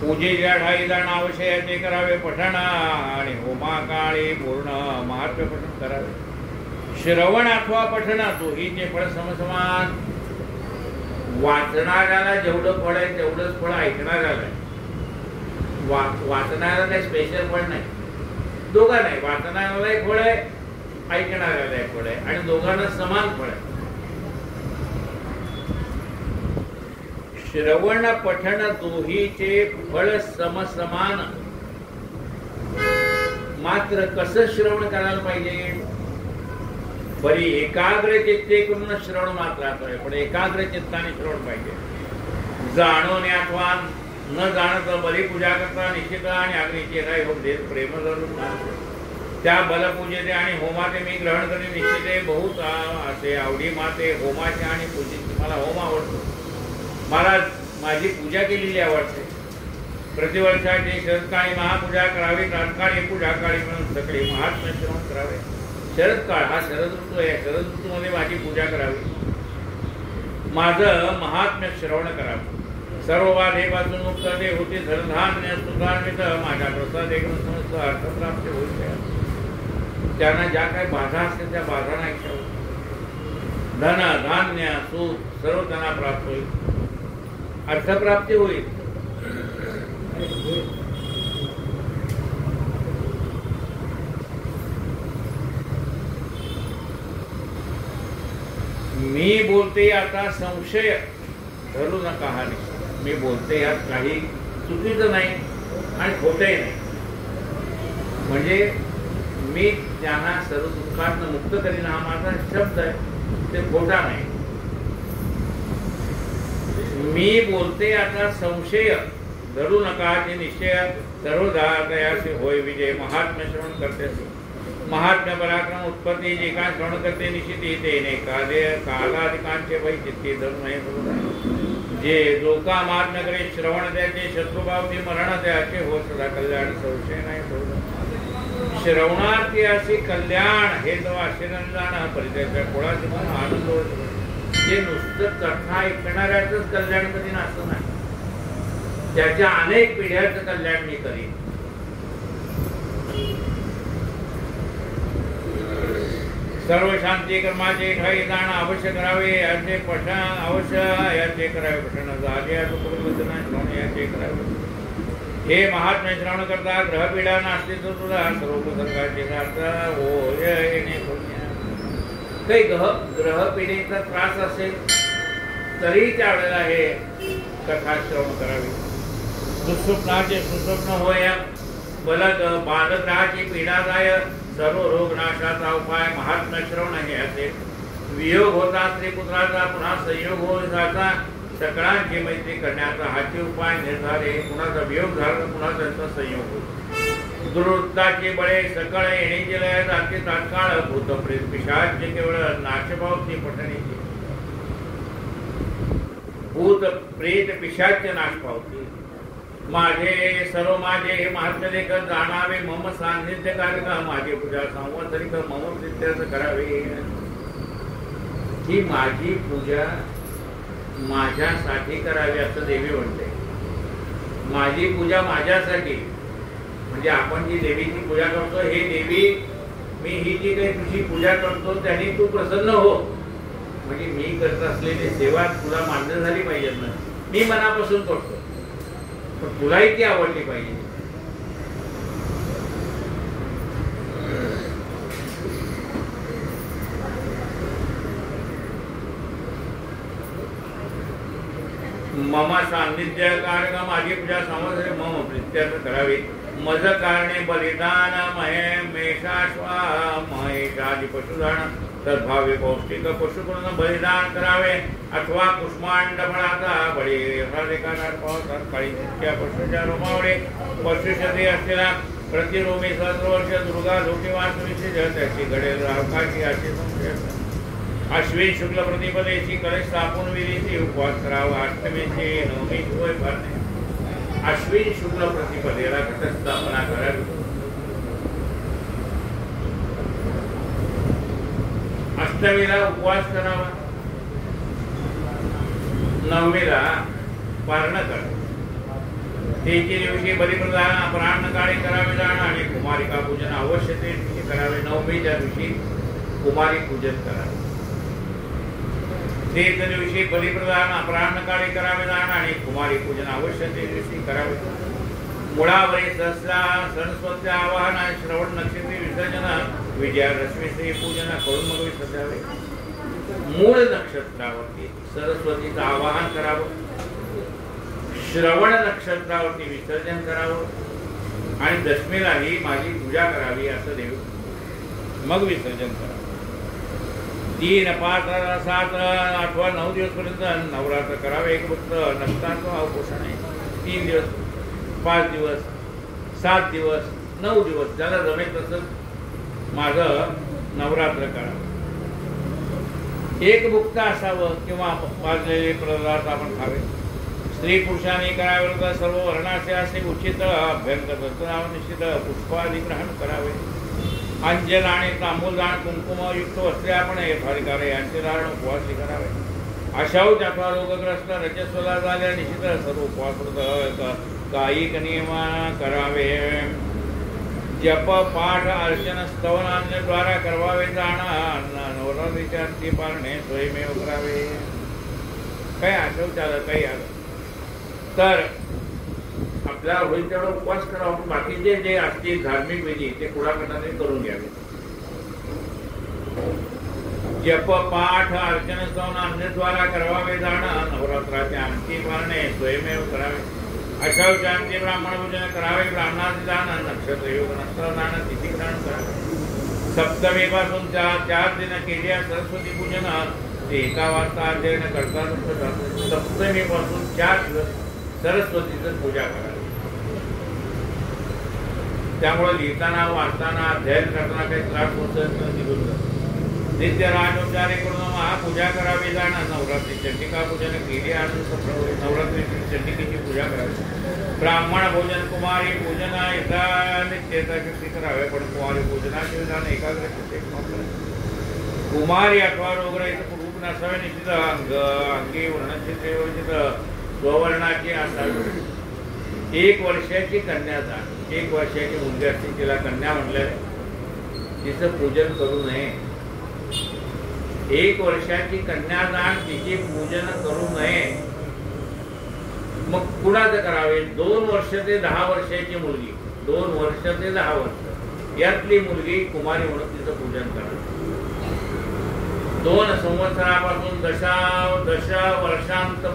पूजेच्या ठाई जाण अवश्य करावे पठण आणि होमाकाळी पूर्ण महात्म्य पठण करावे. श्रवण अथवा पठण दोहीचे फळ समसमान. वाचणाऱ्याला जेवढं फळ आहे तेवढंच फळ ऐकणाऱ्याला आहे. वाचणाऱ्याला काही स्पेशल फळ नाही. दोघा नाही, वाचणाऱ्याला एक फळ आहे, ऐकणाऱ्याला एक फळ आहे आणि दोघांना समान फळ आहे. श्रवण पठण दोहीचे फळ समसमान. मात्र कसं श्रवण करायला पाहिजे. बरी एकाग्र चित्ते करून श्रवण मात्र आहे, पण एकाग्र चित्ताने श्रवण पाहिजे. जाणून अथवा न जाणत बली पूजा करता निश्चित आणि अग्नीचे प्रेम धरून त्या बलपूजेचे आणि होमाचे मी ग्रहण करी निश्चिते बहुत असे आवडी माते होमाचे आणि पूजेचे. मला होम आवडतो, मला माझी पूजा केलेली आवडते. प्रतिवर्षाची शरदकाळी महापूजा करावी, रातकाळी पूजा काळी म्हणून सगळे महात्म्य श्रवण करावे. शरदकाळ हा शरद ऋतू आहे, शरद ऋतूमध्ये माझी पूजा करावी, माझं महात्म्य श्रवण करावं. सर्व बाधेपासून मुक्त ते होते धनधान्य सुधान्वित माझ्या प्रसाद एकदम समस्त अर्थप्राप्ती होईल. त्यांना ज्या काही बाधा असतील त्या बाधा नाही धन धान्य सुख सर्व त्यांना प्राप्त होईल, अर्थप्राप्ती होईल. मी बोलते आता संशय धरू नका. हा मी बोलते यात काही चुकीचं नाही आणि खोटंही नाही. म्हणजे मी त्यांना सर्व दुःखातून मुक्त करीन हा माझा शब्द आहे, ते खोटा नाही. मी बोलते आता संशय धरू नका ते निश्चय सर्वदा दयासी होय विजय. महात्म्य श्रवण करते महात्म्य पराक्रम उत्पत्ती जे काय श्रवण करते निश्चिती ते कालाधिकांचे वै चित्ती धरून नाही. जे जो का महात्म्य करे श्रवण त्याचे शत्रुभावती मरण त्याचे हो सदा कल्याण संशय नाही. श्रवणार्थी असे कल्याण हे तो आशीर्वाद परिचयाच्या कोणाचे पण आनंद होतो. जे नुसतं कथा ऐकणाऱ्याच कल्याण कधी नसतं नाही, त्याच्या अनेक पिढ्याचं कल्याण मी करीन. सर्व शांती कर्माचे ठाई जाण अवश्य करावे याचे पठण अवश्य याचे करावे. पठण झाले श्रवण याचे करावे. हे महात्म्य श्रवण करता ग्रहपीडा नास्ते तो तुला सर्व उपसर्गाचे येणे. काही ग्रहपीडेचा त्रास असेल तरी त्यावेळेला हे कथा श्रवण करावी. दुःस्वप्नाचे सुस्वप्न होय बलद बालग्रहाची पीडादाय सर्व रोग नाशाचा उपाय महात्म्य श्रवण हे असेल. वियोग होता स्त्रीपुत्राचा पुन्हा संयोग होता सकळांची मैत्री करण्याचा हाची उपाय निर्धारे. कुणाचा वियोग झाला तर पुन्हा त्यांचा संयोग होतो. दुर्वृत्ताचे बळे सकळ येण्याचे लय जाते तात्काळ भूतप्रेत पिशाच केवळ नाशपावती पठणीचे. भूत प्रेत पिशाच नाश पावती. माझे सर्व माझे हे महात्म्य देखत जाणावे मम सान्निध्य कार्यक्रम. माझी पूजा संवत्सरिक मम सिद्धार्थ करावे. ही माझी पूजा माझ्यासाठी करावी असं देवी म्हणते. माझी पूजा माझ्यासाठी म्हणजे आपण जी देवीची पूजा करतो, हे देवी मी ही जी काही तुझी पूजा करतो त्याने तू प्रसन्न हो. म्हणजे मी करत असलेली सेवा तुला मान्य झाली पाहिजे ना. मी मनापासून करतो, पण तुलाही ती आवडली पाहिजे. मम सान्निध्य कारक माझी पूजा समज मम प्रित्यर्थ करावी. मज कारणे बलिदान महे मेषाश्वा महेशादी पशुधन सद्भावी पौष्टिक पशुकडून बलिदान करावे, अथवा कुष्मांड फळाचा बळी पशुच्या रोमावळे पशुशती असलेला प्रतिरोमी सहस्रवर्ष दुर्गा लोकेवास त्याची घडेल अवकाशी अशी संशय. अश्विन शुक्ल प्रतिपदेची कलश स्थापून विधीची उपवास करावा. अष्टमीची नवमी होय भरणे. अश्विन शुक्ल प्रतिपदेला घटस्थापना करावी. अष्टमीला उपवास करावा, नवमीला पारण करावे. तेची दिवशी बलिप्रदान अपराह्नकाळी करावे जाणं आणि कुमारिका पूजन अवश्य ते दिवशी करावे. नवमीच्या दिवशी कुमारी पूजन करावे. तेच दिवशी बलिप्रदान अपराह्नकाळी करावे जाणं आणि कुमारी पूजन अवश्य ते दिवशी करावे. मुळावरी सहस्रा सरस्वती आवाहन आणि श्रवण नक्षत्री विसर्जन विजयादशमी श्री पूजन करून मग विसर्जावे. मूळ नक्षत्रावरती सरस्वतीचं आवाहन करावं, श्रवण नक्षत्रावरती विसर्जन करावं आणि दशमीलाही माझी पूजा करावी असं देव मग विसर्जन करावं. 3, 5, 7, 8, 9 दिवस पर्यंत नवरात्र करावे. एक फक्त नसताना अवपोषण आहे. 3 दिवस, 5 दिवस, 7 दिवस, 9 दिवस ज्याला जमेल तसं माझं नवरात्र करावं. एक भुक्त असावं किंवा वाजलेले पदार्थ आपण खावे. स्त्री पुरुषांनी करावे सर्व वर्णाचे असे उचित अभ्यंकर निश्चित पुष्पादी ग्रहण करावे. अंजन आणि तांबूलदान कुंकुमयुक्त वस्त्रे आपण यथाधिकारे यांचे धारण उपवासी करावे. अशाव अथवा रोगग्रस्त रजस्वला झाल्या निश्चित सर्व उपवास कायिक नियम करावे. जप पाठ अर्चन स्तवनांद्वारा करवावे जाणं नवरात्रीच्या पारणे स्वयमेव करावे. काही आठवत आलं काही आलं तर आपल्याला होईल तेवढा उपवास करावा. बाकीचे जे असतील धार्मिक विधी ते पुढाकाराने करून घ्यावे. जप पाठ अर्चन स्तवन अन्यद्वारा करवावे जाणं नवरात्राचे आणखी पारणे स्वयमेव करावे. अशा शांती ब्राह्मण पूजन करावे. ब्राह्मणाचे दान नक्षत्र योग नसताना तिथी ग्रहण करावे. सप्तमी पासून 4 दिन केली सरस्वती पूजन 1 वाजता अध्ययन करतात. सप्तमी पासून 4 दिवस सरस्वतीचं पूजा करावी. त्यामुळे लिहिताना वाचताना अध्ययन करताना काही त्रास होत. नित्य राजोपचारे करून महापूजा करावी जाणं नवरात्री चंडिका पूजन केली आणि नवरात्री चंडिकेची पूजा करावी. ब्राह्मण भोजन कुमारी पूजन यथा नित्यता शक्ती करावे. पण कुमारी पूजनाचे विधान एकाग्र कुमारी अथवा रोगराईचं रूप नसावे. निश्चित अंगी वर्णचित्र स्ववर्णाची असावी. 1 वर्षाची कन्यादान. 1 वर्षाची मुलगी असते तिला कन्या म्हटलं तिचं पूजन करू नये. 1 वर्षाची कन्यादान तिचे पूजन करू नये. मग कुणाचं करावे? 2 वर्ष ते 10 वर्षाची मुलगी, 2 वर्ष ते 10 वर्ष यातली मुलगी कुमारी म्हणून तिचं पूजन करावे. 2 संवत्सरापासून दश वर्षांत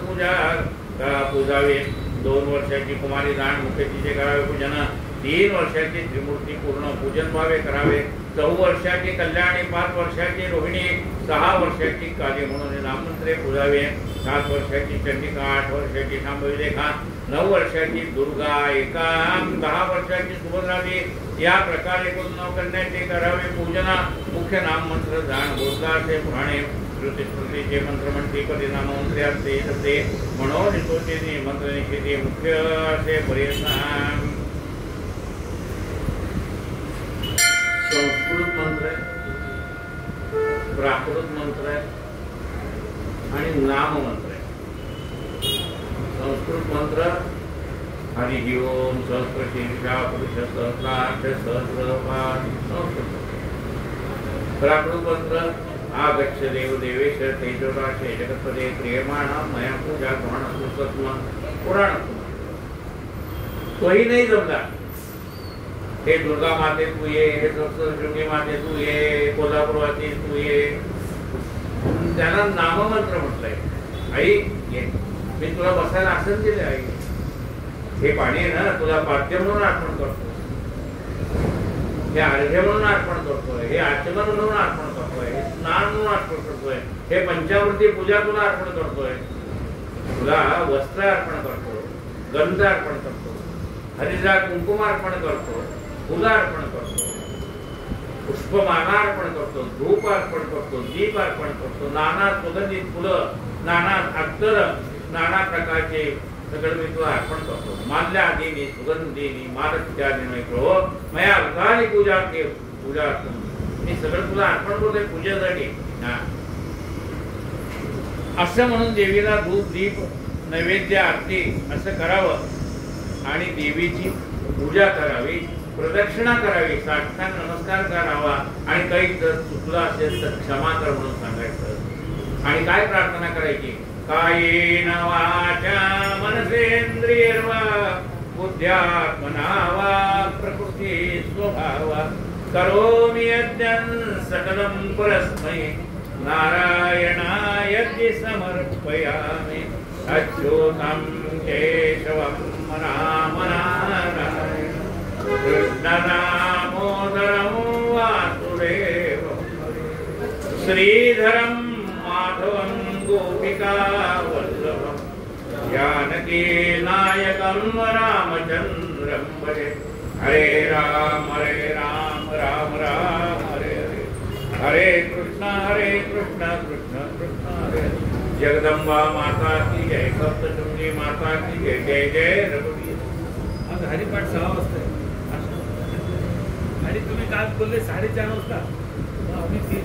पूजावे. 2 वर्षाची कुमारी दान मुख्य तिचे करावे पूजन. 3 वर्षाची त्रिमूर्ती पूर्ण पूजन भावे करावे. 4 वर्षाची कल्याणी, 5 वर्षाची रोहिणी, 6 वर्षाची काली म्हणून नाममंत्रे पूजावे. 7 वर्षाची चंडिका, 8 वर्षाची शांभवी रेखा, 9 वर्षाची दुर्गा, 10 वर्षाची सुभद्रादी या प्रकारे करून नवकन्याचे करावे पूजना. मुख्य नाममंत्र दान बोधदासे पुराणे श्रुतीस्मृतीचे मंत्र म्हणते परिणाम मंत्री असते तसे मनोनितोचे मंत्र निषेधे मुख्य असे परिणाम. संस्कृत मंत्र आहे, प्राकृत मंत्र आहे आणि नाम मंत्र आहे. संस्कृत मंत्र हरि ओम सहस्र शीर्षा पुरुष सहस्रार्थ सहस्रपाद संस्कृत. प्राकृत मंत्र आगच्छ देव देवेश तेजोराशे जगत्पदे प्रियमाणा मया पूजा गृहण सुसत्म पुराण तोही नाही जमला. हे दुर्गा माते तू ये, हे सप्तशृंगी माते तू ये, कोल्हापूरवासी तू ये. त्याला नाममंत्र म्हटलंय. आई ये, मी तुला बसायला आसन दिले. आई हे पाणी आहे ना, तुला पाद्य म्हणून अर्पण करतो, हे अर्घ्य म्हणून अर्पण करतोय, हे आचमन म्हणून अर्पण करतोय, हे स्नान म्हणून अर्पण करतोय, हे पंचामृती पूजा तुला अर्पण करतोय, तुला वस्त्र अर्पण करतो, गंध अर्पण करतो, हरिद्रा कुंकुम अर्पण करतो, फुलं अर्पण करतो, पुष्पमाला अर्पण करतो, धूप अर्पण करतो, दीप अर्पण करतो, नाना सुगंधित फुलं, नाना अत्तर, नाना प्रकारचे सगळं मी तुला अर्पण करतो. माल्यादीनी सुगंधीनी मालत्यादीनी प्रभो मया अवतारी पूजा के पूजा मी सगळं तुला अर्पण करतोय पूजेसाठी. असं म्हणून देवीला धूप दीप नैवेद्य आरती असं करावं आणि देवीची पूजा करावी, प्रदक्षिणा करावी, साष्टांग नमस्कार करावा आणि काही जर चुकलं असेल तर क्षमा कर म्हणून सांगायचं. आणि काय प्रार्थना करायची? कायेन वाचा मनसेंद्रियर्वा बुद्ध्यात्मना वा प्रकृती स्वभावा करोमि यज्ञं सकलं परस्मै नारायणाय समर्पयामि. अच्युतं केशवं राम नारायण कृष्ण दामोदरं वासुदेवं श्रीधरं माधवं गोपिका वल्लभं जानकी नायकं रामचन्द्रं भजे. हरे राम राम राम हरे हरे, हरे कृष्ण कृष्ण कृष्ण हरे हरे. जगदंबा माता की जय, सप्तशृंगी माता की जय. जय जय रघुवीर. आज हरिपाठ 6 वाजता आणि तुम्ही काल बोलले 4:30 वाजता. आम्ही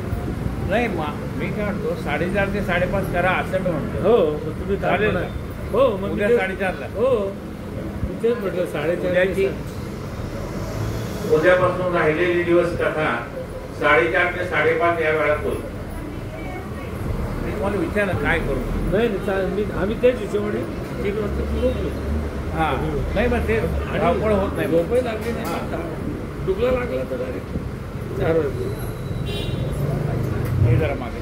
नाही मी काय म्हणतो 4:30 ते 5:30 करा असं मी म्हणतो. हो तुम्ही चालेल. हो मग उद्या 4:30ला. हो तेच म्हटलं 4:30. उद्यापासून राहिलेली दिवस कथा 4:30 ते 5:30 या वेळात होईल. मी तुम्हाला विचारलं काय करू. नाही आम्ही तेच हिशोबाने ठीक वाटतं. हां नाही मग ते धावपळ होत नाही. झोपही लागली नाही, डुबला लागला तर डायरेक्ट 4 वाजता. हे जरा मागे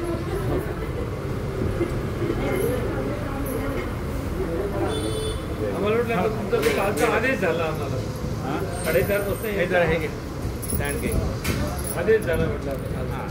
आम्हाला वाटलं तुमचा तो कालचा आदेश झाला आम्हाला. 4:30 वाजता हे जरा हे घे स्टँड घे. आदेश झाला म्हटलं. हां